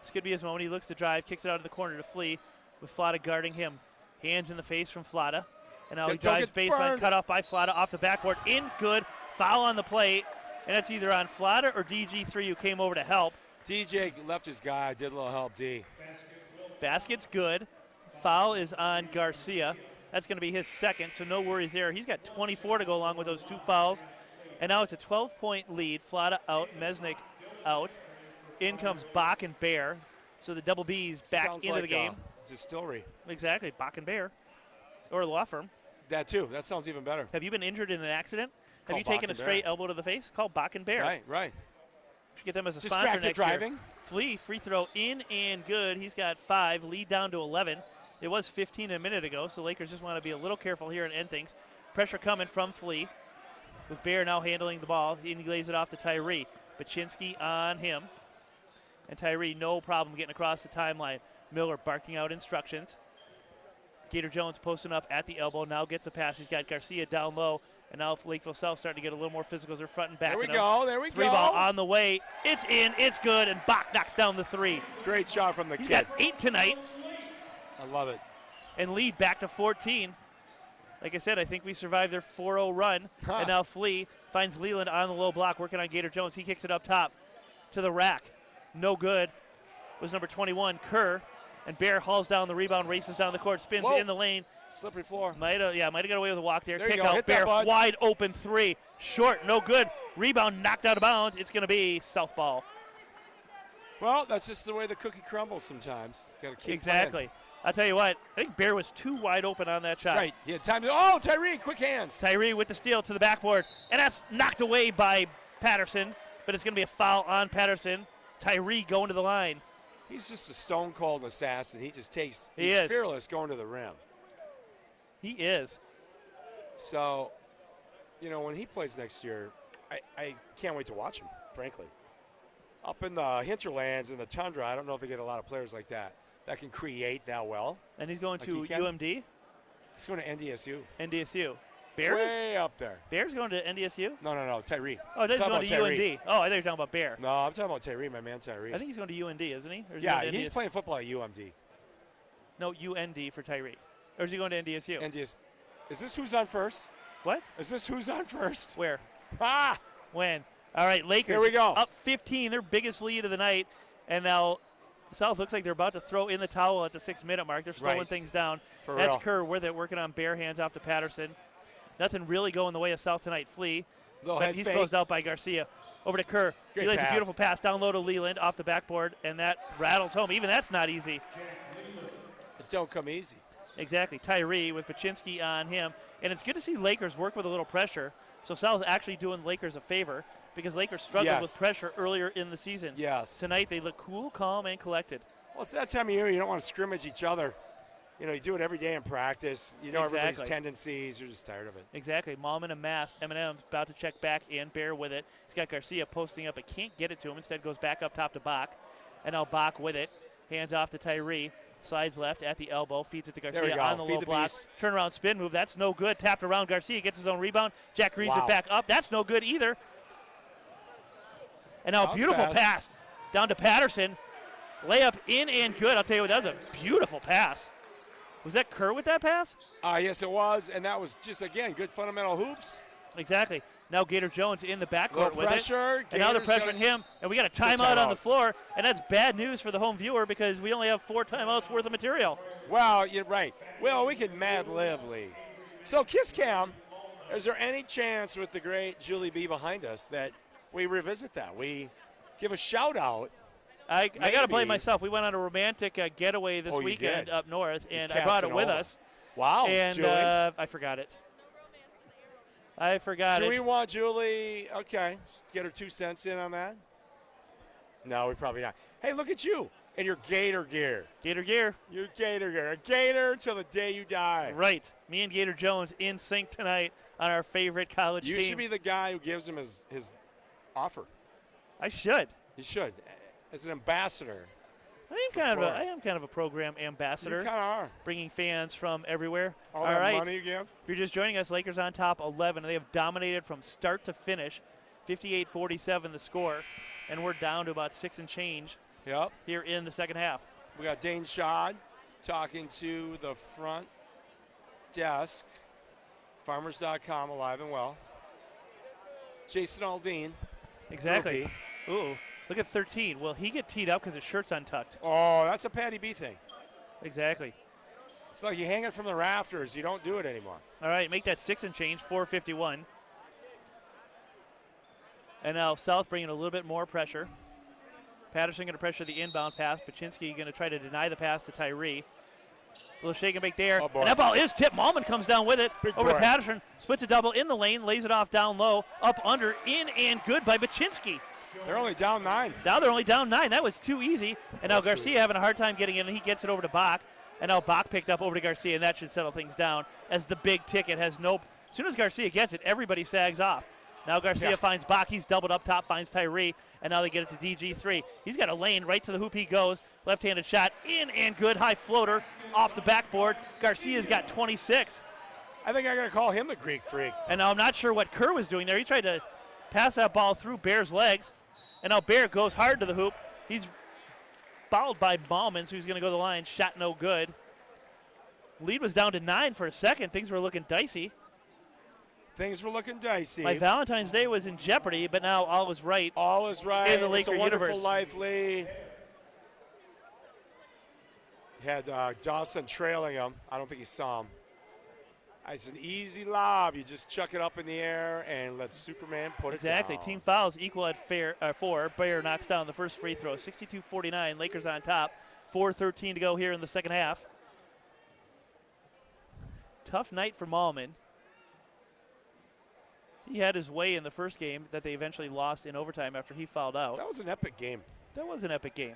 This could be his moment. He looks to drive, kicks it out of the corner to Flea, with Flata guarding him. Hands in the face from Flata. And now he Don't drives get baseline, burned. cut off by Flata, off the backboard. In, good. Foul on the plate. And that's either on Flata or DG3 who came over to help. DJ left his guy, did a little help, D. Basket's good. Foul is on Garcia. That's going to be his second, so no worries there. He's got 24 to go along with those two fouls. And now it's a 12-point lead. Flata out, Mesnick out. In comes Bach and Bear. So the double B's back Sounds into like the game. a distillery. Exactly, Bach and Bear. Or a law firm. That too. That sounds even better. Have you been injured in an accident? Have Call you taken Bach a and straight Bear. elbow to the face? Call Bach and Bear. Right, right. Should get them as a sponsor Distracted next driving. year. Flea, free throw in and good. He's got 5, lead down to 11. It was 15 a minute ago, so Lakers just want to be a little careful here and end things. Pressure coming from Flea, with Bear now handling the ball. He lays it off to Tyree. Baczynski on him. And Tyree, no problem getting across the timeline. Miller barking out instructions. Gator Jones posting up at the elbow, now gets the pass. He's got Garcia down low, and now Lakeville South starting to get a little more physical as they're front and back. There we go, there we go. Three ball on the way. It's in, it's good, and Bach knocks down the three. Great shot from the He's kid. got 8 tonight, I love it. and lead back to 14. Like I said, I think we survived their 4-0 run, Huh. and now Flea finds Leland on the low block, working on Gator Jones. He kicks it up top to the rack. No good. Was number 21, Kerr. And Bear hauls down the rebound, races down the court, spins Whoa. in the lane. Slippery floor. Might have got away with a walk there. There you Kick go. out, Hit that, Bear, bud. wide open three. Short, no good. Rebound knocked out of bounds. It's going to be southpaw. Well, that's just the way the cookie crumbles sometimes. Got to keep Exactly. I'll tell you what, I think Bear was too wide open on that shot. Right. He had time to. Oh, Tyree, quick hands. Tyree with the steal to the backboard, and that's knocked away by Patterson, but it's going to be a foul on Patterson. Tyree going to the line. He's just a stone cold assassin. He just takes. He He's is. fearless going to the rim. He is. So, when he plays next year, I can't wait to watch him, frankly. Up in the hinterlands and the tundra, I don't know if they get a lot of players like that can create that well. And he's going Like to he can. UMD, He's going to NDSU. NDSU. Bears? Way up there. Bears going to NDSU? No, Tyree. Oh, he's Talking going to about UND. Tyree. Oh, I thought you were talking about Bear. No, I'm talking about Tyree, my man Tyree. I think he's going to UND, isn't he? Or is he Yeah, going to he's NDSU? playing football at UMD. No, UND for Tyree. Or is he going to NDSU? Is this who's on first? What? Is this who's on first? Where? Ah! When? All right, Lakers. Here we go. Up 15, their biggest lead of the night. And now South looks like they're about to throw in the towel at the 6-minute mark. They're slowing Right. things down. For That's real. Kerr with it, working on bare hands off to Patterson. Nothing really going the way of South tonight. Flea. Little But head he's fake. closed out by Garcia. Over to Kerr. Great He lays a pass. beautiful pass down low to Leland off the backboard, and that rattles home. Even that's not easy. It don't come easy. Exactly. Tyree with Paczynski on him. And it's good to see Lakers work with a little pressure. So South actually doing Lakers a favor because Lakers struggled Yes. with pressure earlier in the season. Yes. Tonight they look cool, calm, and collected. Well, it's that time of year you don't want to scrimmage each other. You do it every day in practice. You know everybody's Exactly. tendencies. You're just tired of it. Exactly. Malman and Mass. Eminem's about to check back in. Bear with it. He's got Garcia posting up, but can't get it to him. Instead goes back up top to Bach. And now Bach with it. Hands off to Tyree. Slides left at the elbow. Feeds it to There Garcia we go. on the Feed low the block. beast. Turnaround spin move. That's no good. Tapped around. Garcia gets his own rebound. Jack reads Wow. it back up. That's no good either. And now a Bounce beautiful pass. pass down to Patterson. Layup in and good. I'll tell you what, that was a beautiful pass. Was that Kerr with that pass? Yes, it was. And that was just, again, good fundamental hoops. Exactly. Now Gator Jones in the backcourt Little with pressure. it. And now they're Gators pressuring gonna- him. And we got a timeout on timeout. the floor. And that's bad news for the home viewer because we only have 4 timeouts worth of material. Well, you're right. Well, we can mad lib, Lee. So, Kiss Cam, is there any chance with the great Julie B behind us that we revisit that? We give a shout out. I got to blame Maybe. myself. We went on a romantic getaway this Oh, you weekend did? up north, and In I brought it with Casanova. us. Wow, And Julie. I forgot it. I forgot Do it. we want Julie? Okay, get her 2 cents in on that. No, we probably not. Hey, look at you in your Gator gear. Gator gear. Your Gator gear. A Gator till the day you die. Right. Me and Gator Jones in sync tonight on our favorite college You team. should be the guy who gives him his offer. I should. You should, as an ambassador. I am kind of a program ambassador, You kind of are. bringing fans from everywhere. All All that right. money you give. If you're just joining us, Lakers on top 11. They have dominated from start to finish. 58-47 the score. And we're down to about 6 and change Yep. here in the second half. We got Dane Schad talking to the front desk. Farmers.com, alive and well. Jason Aldean. Exactly. Ooh, look at 13. Will he get teed up because his shirt's untucked? Oh, that's a Patty B thing. Exactly. It's like you hang it from the rafters. You don't do it anymore. All right, make that 6 and change, 4:51. And now South bringing a little bit more pressure. Patterson going to pressure the inbound pass. Paczynski going to try to deny the pass to Tyree. A little shake and bake there. Oh, boy. And that ball is tipped. Malman comes down with it. Big Over to boy. Patterson. Splits a double in the lane. Lays it off down low. Up under. In and good by Paczynski. They're only down 9. Now they're only down 9. That was too easy. And now That's too Garcia easy. having a hard time getting in, and he gets it over to Bach. And now Bach picked up over to Garcia, and that should settle things down as the big ticket has no. As soon as Garcia gets it, everybody sags off. Now Garcia Yeah. finds Bach. He's doubled up top, finds Tyree, and now they get it to DG3. He's got a lane right to the hoop. He goes. Left-handed shot in and good. High floater off the backboard. Garcia's got 26. I think I'm going to call him the Greek freak. And now I'm not sure what Kerr was doing there. He tried to pass that ball through Bear's legs. And now Bear goes hard to the hoop. He's fouled by Ballman, so he's going to go to the line. Shot no good. Lead was down to 9 for a second. Things were looking dicey. Things were looking dicey. Like Valentine's Day was in jeopardy, but now all was right. All is right. In the It's a Laker wonderful universe. life, Lee. Had Dawson trailing him. I don't think he saw him. It's an easy lob. You just chuck it up in the air and let Superman put Exactly. it down. Team fouls equal at 4. Bear knocks down the first free throw. 62-49. Lakers on top. 4:13 to go here in the second half. tough night for Malman. He had his way in the first game that they eventually lost in overtime after he fouled out. That was an epic game. That was an epic game.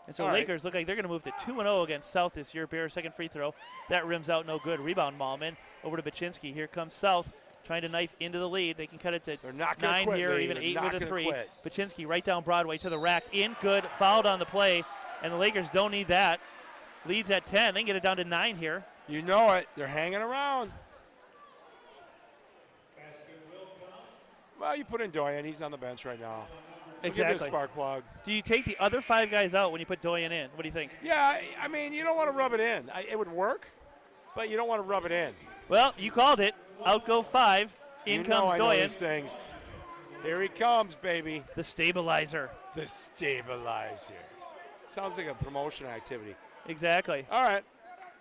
And so All Lakers look like they're going to move to 2-0 against South this year. Bear, second free throw. That rims out, no good. Rebound, Malman. Over to Baczynski. Here comes South, trying to knife into the lead. They can cut it to They're not gonna 9 quit, here, Lee. even They're 8 not with a gonna 3. quit. Baczynski right down Broadway to the rack. In, good. Fouled on the play, and the Lakers don't need that. Leads at 10. They can get it down to 9 here. You know it. They're hanging around. Well, you put in Doyen. He's on the bench right now. We'll give you a Exactly. spark plug. Do you take the other 5 guys out when you put Doyen in? What do you think? Yeah, I mean, you don't want to rub it in. It would work, but you don't want to rub it in. Well, you called it. Out go 5. In You know comes I know Doyen. these things. Here he comes, baby. The stabilizer. The stabilizer. Sounds like a promotion activity. Exactly. All right.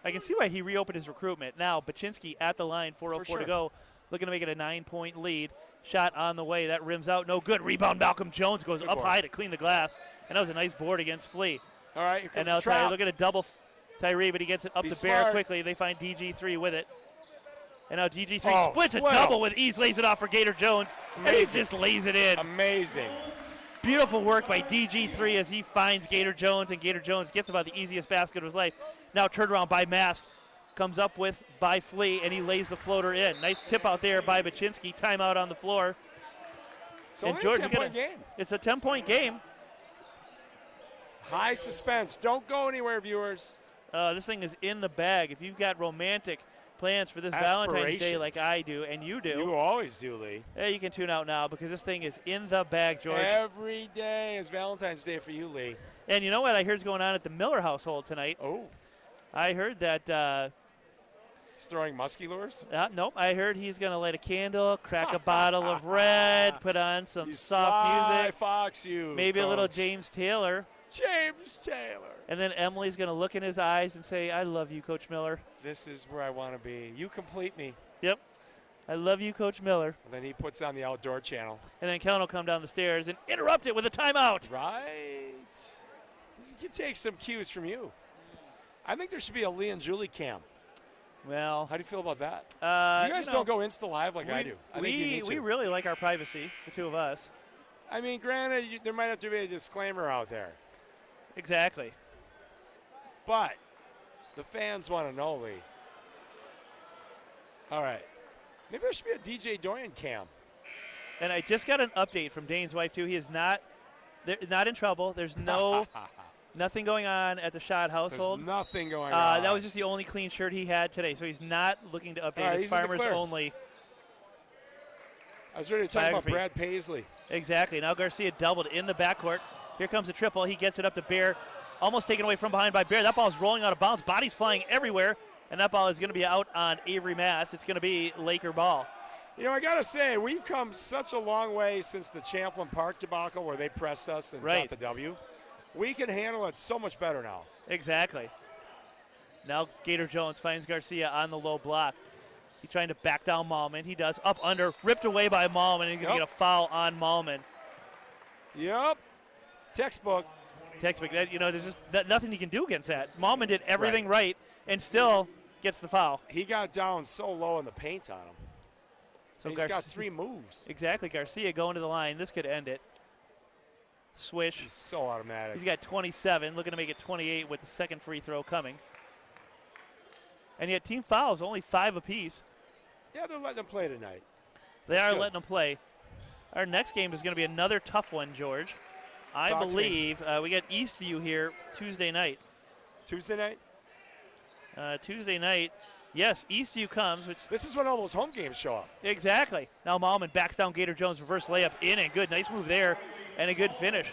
I can see why he reopened his recruitment. Now, Baczynski at the line, 4:04 sure. to go. Looking to make it a 9-point lead. Shot on the way. That rims out. No good. Rebound. Malcolm Jones goes Good up board. high to clean the glass. And that was a nice board against Flea. All right, here And comes now the trap. look at a double Tyree, but he gets it up Be to Bear smart. quickly. They find DG3 with it. And now DG3 Oh, splits a split 'em. double with ease, lays it off for Gator Jones. And he Amazing. just lays it in. Amazing. Beautiful work by DG3 as he finds Gator Jones, and Gator Jones gets about the easiest basket of his life. Now turned around by Mask. Comes up with by Flea, and he lays the floater in. Nice tip out there by Baczynski. Timeout on the floor. It's And only George, a we 10-point gotta- game. It's a 10-point game. High suspense. Don't go anywhere, viewers. This thing is in the bag. If you've got romantic plans for this Valentine's Day like Aspirations. I do, and you do, You always do, Lee. you can tune out now because this thing is in the bag, George. Every day is Valentine's Day for you, Lee. And you know what I heard is going on at the Miller household tonight? Oh, I heard that, he's throwing musky lures? nope, I heard he's going to light a candle, crack a bottle of red, put on some You soft sly music, fox, you. maybe a little Coach. James Taylor. James Taylor. And then Emily's going to look in his eyes and say, I love you, Coach Miller. This is where I want to be. You complete me. Yep. I love you, Coach Miller. And then he puts on the outdoor channel. And then Kellen will come down the stairs and interrupt it with a timeout. Right. He can take some cues from you. I think there should be a Lee and Julie cam. Well, How do you feel about that? You guys know, don't go Insta Live like I do. I think you need we to. really like our privacy, the two of us. I mean, granted, there might have to be a disclaimer out there. Exactly. But the fans want to know, Lee. All right. Maybe there should be a DJ Dorian cam. And I just got an update from Dane's wife, too. He is not in trouble. There's nothing going on at the Shot household. There's nothing going on. That was just the only clean shirt he had today, so he's not looking to update All right, his he's in the farmers clear. only. I was ready to talk about biography. Brad Paisley. Exactly. Now Garcia doubled in the backcourt. Here comes a triple. He gets it up to Bear. Almost taken away from behind by Bear. That ball is rolling out of bounds. Bodies flying everywhere. And that ball is going to be out on Avery Mass. It's going to be Laker ball. You know, I got to say, we've come such a long way since the Champlain Park debacle where they pressed us and Right. got the W. We can handle it so much better now. Exactly. Now Gator Jones finds Garcia on the low block. He's trying to back down Malman. He does. Up under. Ripped away by Malman. And he's going to Yep. get a foul on Malman. Yep. Textbook. Textbook. There's just nothing you can do against that. Malman did everything right and still gets the foul. He got down so low in the paint on him. So And he's got 3 moves. Exactly. Garcia going to the line. This could end it. Swish. He's so automatic. He's got 27, looking to make it 28 with the second free throw coming. And yet team fouls, only 5 apiece. Yeah, they're letting him play tonight. They That's are good. letting them play. Our next game is going to be another tough one, George. I Talk to me. believe we got Eastview here Tuesday night. Tuesday night? Tuesday night, yes, Eastview comes, which This is when all those home games show up. exactly. Now Malman backs down Gator Jones, reverse layup in and good. Nice move there and a good finish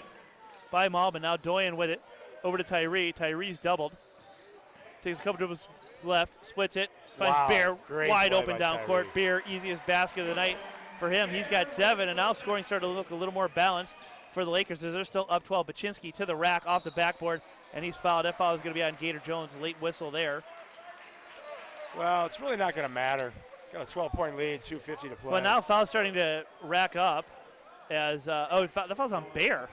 by Malman. Now Doyen with it over to Tyree. Tyree's doubled. Takes a couple dribbles left, splits it, finds Wow, Bear great wide play open by down Tyree. court. Bear, easiest basket of the night for him. He's got 7, and now scoring starting to look a little more balanced for the Lakers as they're still up 12. Baczynski to the rack off the backboard, and he's fouled. That foul is going to be on Gator Jones. Late whistle there. Well, it's really not going to matter. Got a 12-point lead, 2:50 to play. Well, now foul's starting to rack up as the foul's on Bear.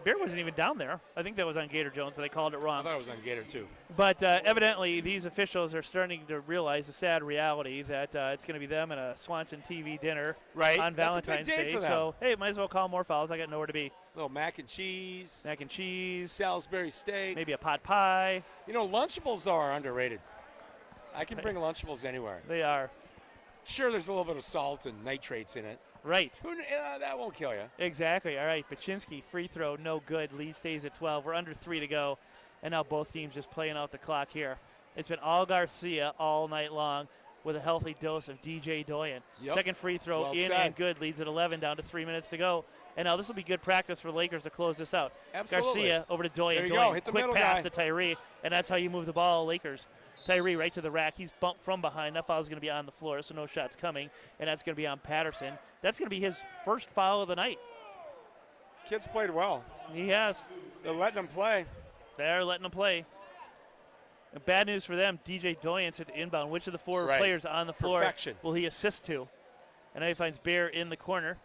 Bear wasn't even down there. I think that was on Gator Jones, but I called it I wrong. thought it was on Gator too. But evidently, these officials are starting to realize the sad reality that it's going to be them and a Swanson TV dinner Right. on That's a big Valentine's day Day. for them. So, hey, might as well call more fouls. I got nowhere to be. Little mac and cheese, Mac and cheese, Salisbury steak. maybe a pot pie. You know, Lunchables are underrated. I can bring Lunchables anywhere. They are. Sure, there's a little bit of salt and nitrates in it. Right. That won't kill you. Exactly. All right, Baczynski, free throw, no good. Lead stays at 12. We're under 3 to go, and now both teams just playing out the clock here. It's been all Garcia all night long with a healthy dose of DJ Doyen. Yep. Second free throw Well in said. and good. Leads at 11, down to 3 minutes to go. And now this will be good practice for Lakers to close this out. Absolutely. Garcia over to Doyen. There you Doyen, go. Hit the quick middle pass guy. to Tyree, and that's how you move the ball, Lakers. Tyree right to the rack. He's bumped from behind. That foul is going to be on the floor, so no shots coming. And that's going to be on Patterson. That's going to be his first foul of the night. Kids played well. He has. They're letting them play. They're letting him play. And bad news for them, DJ Doyen's at the inbound. Which of the four Right. players on the floor Perfection. will he assist to? And now he finds Bear in the corner.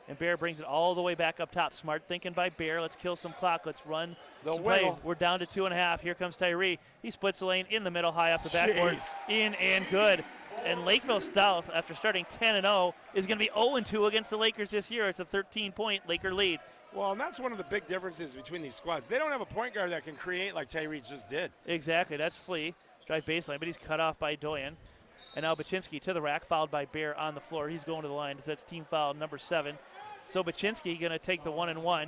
And Bear brings it all the way back up top. Smart thinking by Bear. Let's kill some clock. Let's run They'll some play. wiggle. We're down to 2.5. Here comes Tyree. He splits the lane in the middle, high off the backboard. Jeez. In and good. And Lakeville South, after starting 10-0, is going to be 0-2 against the Lakers this year. It's a 13-point Laker lead. Well, and that's one of the big differences between these squads. They don't have a point guard that can create like Tyree just did. Exactly. That's Flea. Drive baseline, but he's cut off by Doyen. And now Baczynski to the rack, fouled by Bear on the floor. He's going to the line. That's team foul number 7. So Baczynski going to take the 1-and-1.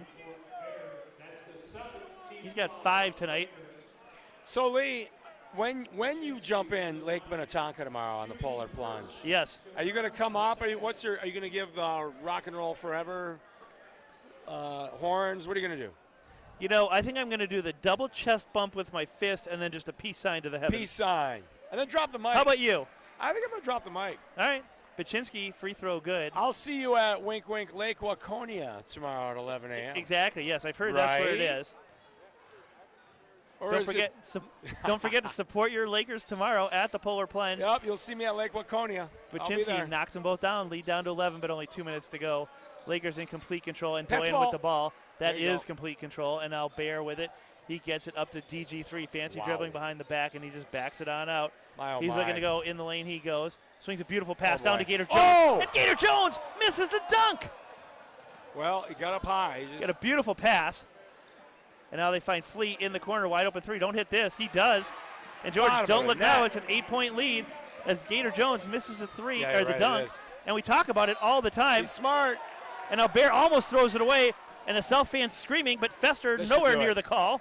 He's got 5 tonight. So, Lee, when you jump in Lake Minnetonka tomorrow on the Polar Plunge, Yes. are you going to come up? Are you going to give the Rock and Roll Forever horns? What are you going to do? You know, I think I'm going to do the double chest bump with my fist and then just a peace sign to the heavens. Peace sign. And then drop the mic. How about you? I think I'm going to drop the mic. All right. Baczynski, free throw good. I'll see you at Wink Wink Lake Waconia tomorrow at 11 a.m. Exactly, yes. I've heard that's where it Right? is. Or Don't is forget, don't forget to support your Lakers tomorrow at the Polar Plunge. Yep, you'll see me at Lake Waconia. I'll be there. Baczynski knocks them both down, lead down to 11, but only 2 minutes to go. Lakers in complete control, and Pass Doyen the with ball. the ball. That There you is go. complete control, and now Bear with it. He gets it up to DG3. Fancy Wow. dribbling behind the back, and he just backs it on out. My, oh He's my. looking to go in the lane. He goes. Swings a beautiful pass Oh, down boy. to Gator Jones. Oh! And Gator Jones misses the dunk. Well, he got up high. He Got just, a beautiful pass. And now they find Flea in the corner, wide open 3. Don't hit this. He does. And George, Bottom don't of look the now. net. It's an 8-point lead as Gator Jones misses the 3 Yeah, or you're the right, it dunk. is. And we talk about it all the time. he's smart. And now Bear almost throws it away, and the South fans screaming, but Fester They should nowhere do near it. the call.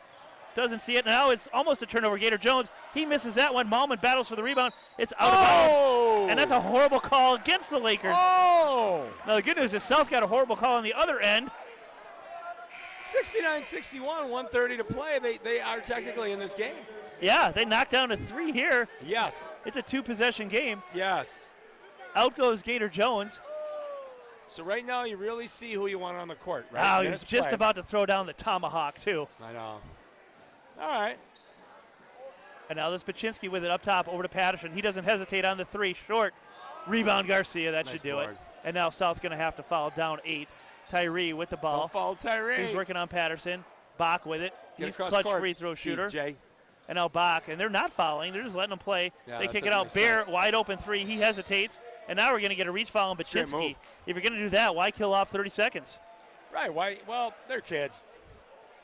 Doesn't see it. Now it's almost a turnover. Gator Jones, he misses that one. Malman battles for the rebound. It's out of bounds. Oh! And that's a horrible call against the Lakers. Oh! Now the good news is South got a horrible call on the other end. 69-61, 1:30 to play. They are technically in this game. Yeah, they knocked down a 3 here. Yes. It's a 2-possession game. Yes. Out goes Gator Jones. So right now you really see who you want on the court, right? Wow, he's Minutes just played. about to throw down the tomahawk, too. I know. All right. And now this Baczynski with it up top over to Patterson. He doesn't hesitate on the 3. Short. Rebound Garcia. That Nice should do it. board. And now South going to have to foul down 8. Tyree with the ball. Don't foul Tyree. He's working on Patterson. Bach with it. Get He's across clutch court. free throw shooter. DJ. And now Bach. And they're not fouling. They're just letting him play. Yeah, they that kick it doesn't out. make Bear sense. wide open 3. He hesitates. And now we're going to get a reach foul on Great Baczynski. move. If you're going to do that, why kill off 30 seconds? Right. Why? Well, they're kids.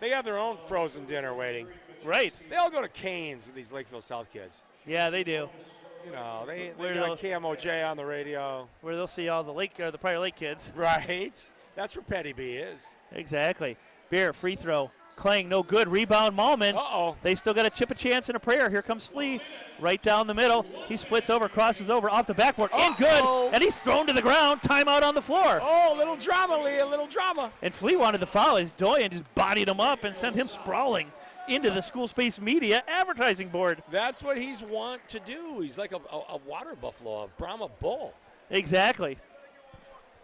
They have their own frozen dinner waiting. Right. They all go to Cane's, these Lakeville South kids. Yeah, they do. You know, they Where got they'll- KMOJ on the radio. Where they'll see all the Prior Lake kids. Right. That's where Petty B is. Exactly. Bear, free throw. Klang, no good. Rebound, Malman. Uh-oh. They still got a chip a chance and a prayer. Here comes Flea. Right down the middle. He splits over, crosses over, off the backboard. In Uh-oh. good. And he's thrown to the ground. Timeout on the floor. Oh, a little drama, Lee, a little drama. And Flea wanted the foul as Doyen just bodied him up and sent him sprawling into the school space media advertising board. That's what he's want to do. He's like a water buffalo, a Brahma bull. Exactly.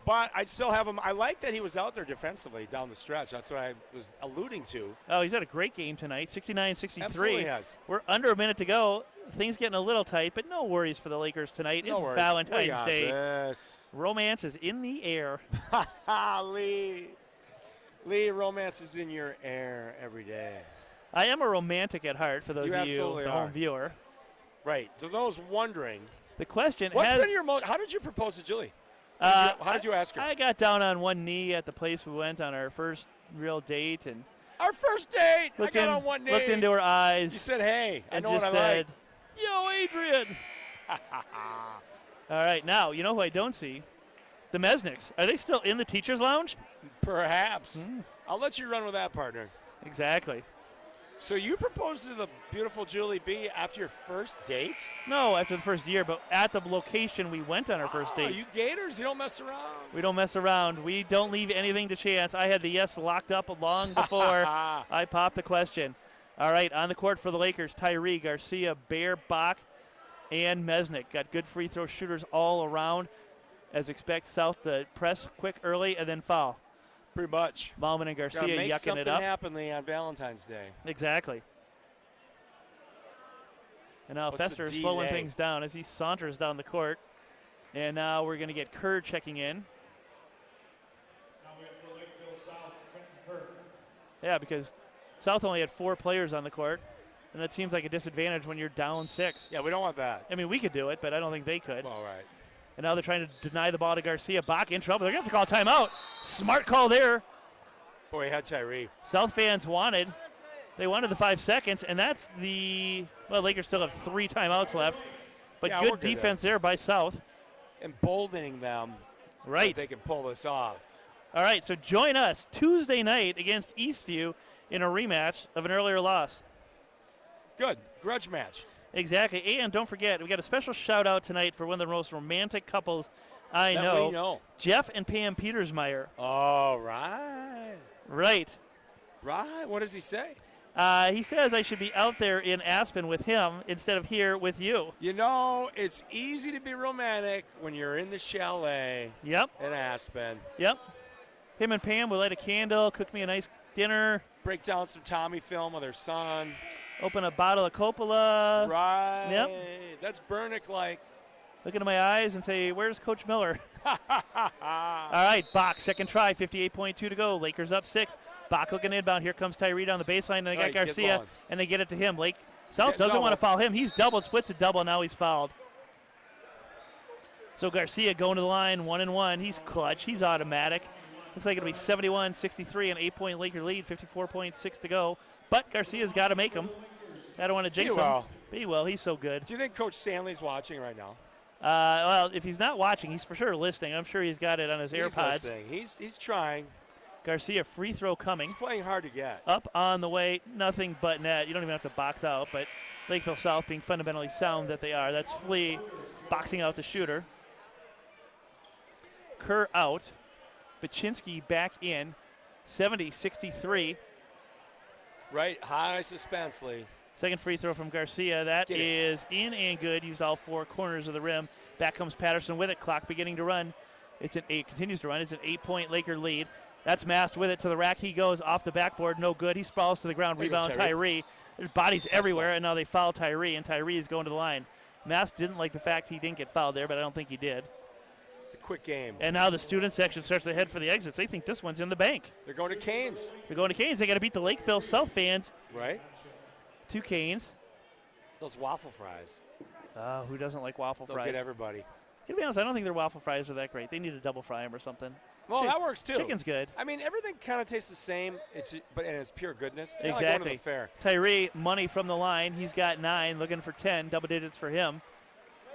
But I'd still have him. I like that he was out there defensively down the stretch. That's what I was alluding to. Oh, he's had a great game tonight. 69-63. Absolutely has. We're under a minute to go. Things getting a little tight, but no worries for the Lakers tonight. No it's worries. Valentine's We got Day. this. Romance is in the air. Lee. Lee, romance is in your air every day. I am a romantic at heart, for those You of you, absolutely the are. home viewer. Right. To those wondering, The question what's has... been your how did you propose to Julie? How did you ask her? I got down on one knee at the place we went on our first real date and Our first date. I looked, got on one knee. looked into her eyes. You said, hey, I and know what just I said, like. Yo, Adrian. All right, now, you know who I don't see? The Mesniks. Are they still in the teacher's lounge? Perhaps. I'll let you run with that, partner. Exactly. So you proposed to the beautiful Julie B after your first date? No, after the first year, but at the location we went on our first date. You Gators, you don't mess around. We don't mess around. We don't leave anything to chance. I had the yes locked up long before I popped the question. All right, on the court for the Lakers, Tyree, Garcia, Bear, Bach, and Mesnick. Got good free throw shooters all around. As expect, South to press quick early and then foul. Pretty much. Malman and Garcia Gotta make yucking something it up. happen, Lee, on Valentine's Day. Exactly. And now What's the Fester D slowing today? things down as he saunters down the court. And now we're going to get Kerr checking in. Now we have for Lakeville South, Trenton Kerr. Yeah, because South only had 4 players on the court. And that seems like a disadvantage when you're down 6. Yeah, we don't want that. I mean, we could do it, but I don't think they could. All right. And now they're trying to deny the ball to Garcia. Bach in trouble. They're going to have to call timeout. Smart call there. Boy, he had Tyree. South fans wanted. They wanted the 5 seconds, and that's the, well, Lakers still have 3 timeouts left. But Yeah, we're good good defense there by South. Emboldening them. Right. They can pull this off. All right, so join us Tuesday night against Eastview in a rematch of an earlier loss. Good. Grudge match. Exactly. And don't forget, we got a special shout out tonight for one of the most romantic couples I That know. we know. Jeff and Pam Petersmeyer. All right. Right. Right. What does he say? He says I should be out there in Aspen with him instead of here with you. You know, it's easy to be romantic when you're in the chalet Yep. in Aspen. Yep. Him and Pam will light a candle, cook me a nice dinner, Break down some Tommy film with her son. open a bottle of Coppola, Right. Yep. That's Bernick-like. look into my eyes and say, where's Coach Miller? All right, Bach, second try, 58.2 to go. Lakers up 6. Bach looking inbound. Here comes Tyree down the baseline, and they got All right, get Garcia, long. and they get it to him. South Get doesn't want to double. foul him. He's doubled, splits a double, now he's fouled. So Garcia going to the line, 1-1. He's clutch. He's automatic. Looks like it'll be 71-63, an 8-point Laker lead, 54.6 to go. But Garcia's got to make him. I don't want to jinx him. will. But he will. He's so good. Do you think Coach Stanley's watching right now? Well, if he's not watching, he's for sure listening. I'm sure he's got it on his He's AirPods. listening. He's trying. Garcia free throw coming. He's playing hard to get. Up on the way, nothing but net. You don't even have to box out, but Lakeville South being fundamentally sound that they are. That's Flea boxing out the shooter. Kerr out. Baczynski back in. 70-63. Right. High suspense, Lee. Second free throw from Garcia. That Get it. is in and good. Used all 4 corners of the rim. Back comes Patterson with it. Clock beginning to run. Continues to run. It's an 8-point Laker lead. That's Mast with it to the rack. He goes off the backboard. No good. He sprawls to the ground. There you go, Rebound Tyree. Tyree. There's bodies everywhere, and now they foul Tyree, and Tyree is going to the line. Mast didn't like the fact he didn't get fouled there, but I don't think he did. It's a quick game. And now the student section starts to head for the exits. They think this one's in the bank. They're going to Canes, They're going to Canes. They got to beat the Lakeville South fans right? to Canes. Those waffle fries. Who doesn't like waffle They'll fries? get everybody. To be honest, I don't think their waffle fries are that great. They need to double fry them or something. Well, that works too. Chicken's good. I mean, everything kind of tastes the same. And it's pure goodness. It's kinda like going to Exactly. the fair. Tyree, money from the line. He's got 9, looking for 10, double digits for him.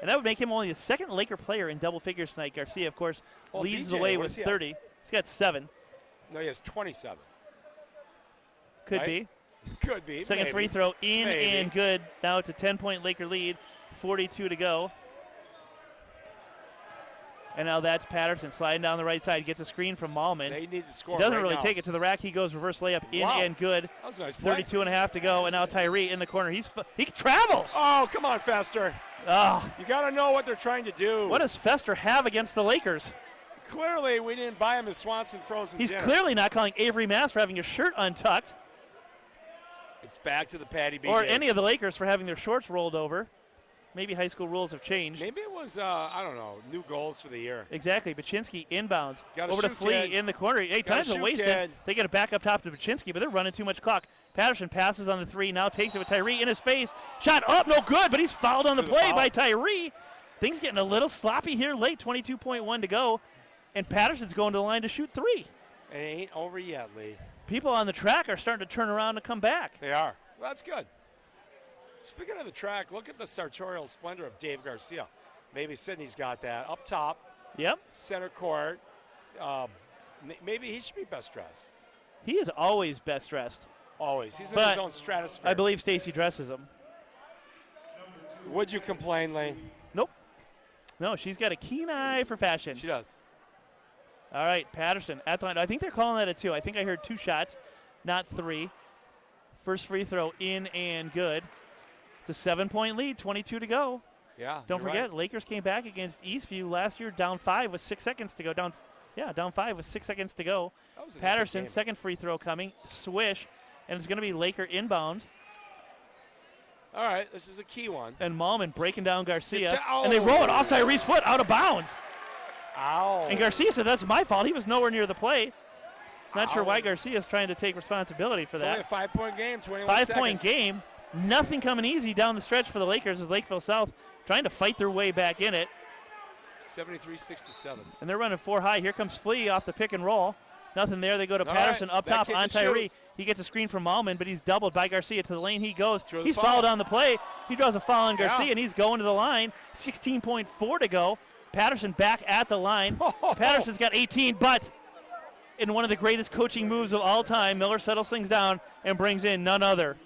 And that would make him only the second Laker player in double figures tonight. Garcia, of course, Well, leads DJ, the way what with does he have? 30. He's got 7. No, he has 27. Could Right? be. Could be. Second maybe. free throw in Maybe. and good. Now it's a 10-point Laker lead, 42 to go. And now that's Patterson sliding down the right side. Gets a screen from Malman. They need to score. Doesn't right really now. take it to the rack. He goes reverse layup in Wow. and good. That was a nice play. 32 and a half to go. And now Tyree in the corner. He travels. Oh, come on, Fester. Oh, You got to know what they're trying to do. what does Fester have against the Lakers? Clearly, we didn't buy him his Swanson frozen He's dinner. clearly not calling Avery Mass for having your shirt untucked, It's back to the Patty B. or days. any of the Lakers for having their shorts rolled over. Maybe high school rules have changed. Maybe it was, I don't know, new goals for the year. Exactly. Baczynski inbounds. Gotta Over to shoot, Flea kid. in the corner. Hey, Gotta time's shoot, wasted. kid. They get it back up top to Baczynski, but they're running too much clock. Patterson passes on the 3, now takes it with Tyree in his face. Shot up, no good, but he's fouled on the play by Tyree. Things getting a little sloppy here late, 22.1 to go. And Patterson's going to the line to shoot 3. It ain't over yet, Lee. People on the track are starting to turn around and come back. They are. Well, that's good. Speaking of the track, look at the sartorial splendor of Dave Garcia. Maybe Sydney's got that. Up top, Yep. center court. Maybe he should be best dressed. He is always best dressed. Always. He's in But his own stratosphere. I believe Stacy dresses him. Would you complain, Lee? Nope. No, she's got a keen eye for fashion. She does. All right, Patterson at the line. I think they're calling that a 2. I think I heard 2 shots, not 3. First free throw in and good. It's a 7-point lead, 22 to go. Yeah. Don't you're forget, right. Lakers came back against Eastview last year, down 5 with 6 seconds to go. Down 5 with 6 seconds to go. That was an epic Patterson, game. second free throw coming. Swish, and it's going to be Laker inbound. All right, this is a key one. And Malman breaking down Garcia. Skip to- And they roll it off Tyree's foot, out of bounds. Ow. And Garcia said, that's my fault. He was nowhere near the play. Not sure Ow. why Garcia's trying to take responsibility for It's that. only a 5-point game, 21 5-point seconds. game. Nothing coming easy down the stretch for the Lakers as Lakeville South trying to fight their way back in it. 73-67. And they're running 4 high. Here comes Flea off the pick and roll. Nothing there. They go to All Patterson right, up that top kid on can shoot. Tyree. He gets a screen from Malman, but he's doubled by Garcia. To the lane he goes. Drew the He's foul. fouled on the play. He draws a foul on Yeah. Garcia, and he's going to the line. 16.4 to go. Patterson back at the line. Patterson's got 18, but in one of the greatest coaching moves of all time, Miller settles things down and brings in none other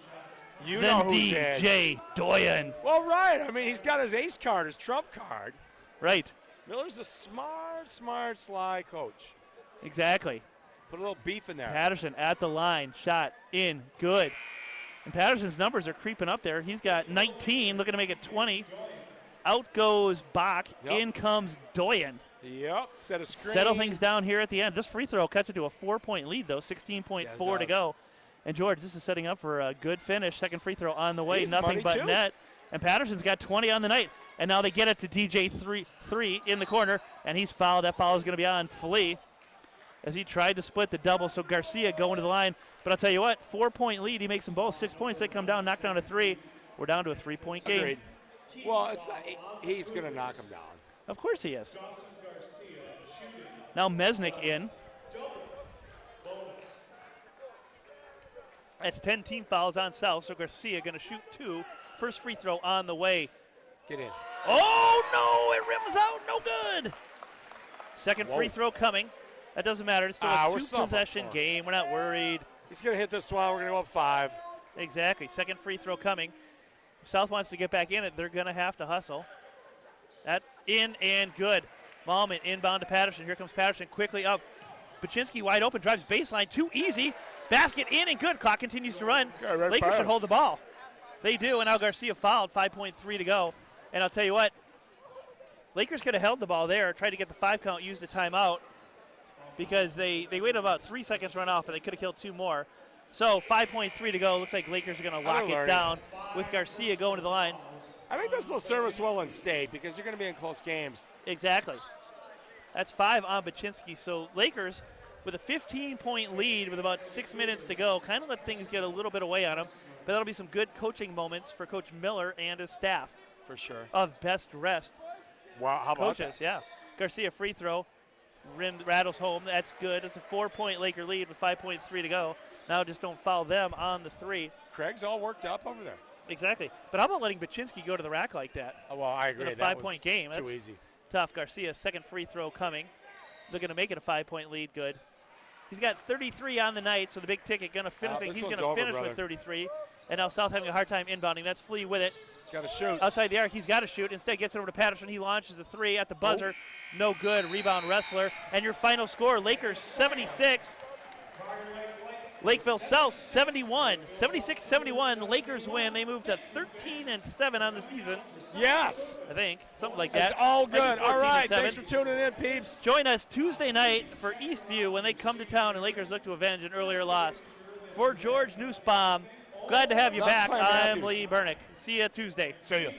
You know than who's in. DJ Doyen. Well, right. I mean, he's got his ace card, his trump card. Right, Miller's a smart, sly coach. exactly. Put a little beef in there. Patterson at the line, shot in, good. And Patterson's numbers are creeping up there. He's got 19, looking to make it 20. Out goes Bach, Yep. in comes Doyen. Yep, set a screen. Settle things down here at the end. This free throw cuts it to a 4-point lead, though, 16.4 Yeah, to it go. And George, this is setting up for a good finish. Second free throw on the way, He's nothing money, but too. net. And Patterson's got 20 on the night. And now they get it to DJ 3 in the corner, and he's fouled. That foul is going to be on Flea as he tried to split the double. So Garcia going to the line. But I'll tell you what, 4-point lead. He makes them both 6 points. They come down, knock down to 3. We're down to a 3-point game. Agreed. Well, it's not, he's going to knock him down. Of course he is. Now Mesnick in. That's 10 team fouls on South, so Garcia going to shoot 2. First free throw on the way. Get in. Oh, no, it rims out, no good. Second free Whoa. throw coming. That doesn't matter. It's still We're a still up 2-possession 4. game. We're not worried. He's going to hit this one. We're going to go up 5. Exactly. Second free throw coming. If South wants to get back in it, they're going to have to hustle. That in and good. Malman inbound to Patterson. Here comes Patterson quickly up. Baczynski wide open, drives baseline. Too easy. Basket in and good. Clock continues to run. Okay, red Lakers fire. should hold the ball. They do, and now Garcia fouled. 5.3 to go. And I'll tell you what, Lakers could have held the ball there, tried to get the 5 count, used a timeout, because they waited about 3 seconds to run off, but they could have killed 2 more. So 5.3 to go. Looks like Lakers are going to lock it learning. down with Garcia going to the line. I think this will serve us well in state because you're going to be in close games. Exactly. That's 5 on Baczynski. So Lakers with a 15-point lead with about 6 minutes to go, kind of let things get a little bit away on them. But that'll be some good coaching moments for Coach Miller and his staff For sure. of best rest Wow, how about coaches. that? Yeah. Garcia free throw. Rim rattles home. That's good. It's a 4-point Laker lead with 5.3 to go. Now just don't foul them on the 3. Craig's all worked up over there. Exactly. But how about letting Baczynski go to the rack like that? Oh, well, I agree. In a That 5-point was game. Too That's easy. tough. Garcia, second free throw coming. Looking to make it a 5-point lead. Good. He's got 33 on the night, so the big ticket going to finish. this He's one's going to over, finish brother. with 33. And now South having a hard time inbounding. That's Flea with it. Got to shoot. Outside the arc, he's got to shoot. Instead, gets it over to Patterson. He launches a 3 at the buzzer. No good. Rebound Wrestler. And your final score, Lakers 76. Lakeville South 71. 76-71. Lakers win. They move to 13-7 on the season, Yes. I think. Something like that. It's all Might be good. All right. 14-7. Thanks for tuning in, peeps. Join us Tuesday night for Eastview when they come to town and Lakers look to avenge an earlier loss. For George Nussbaum, glad to have you Not back. Clay I'm Matthews. Lee Bernick. See you Tuesday. See ya.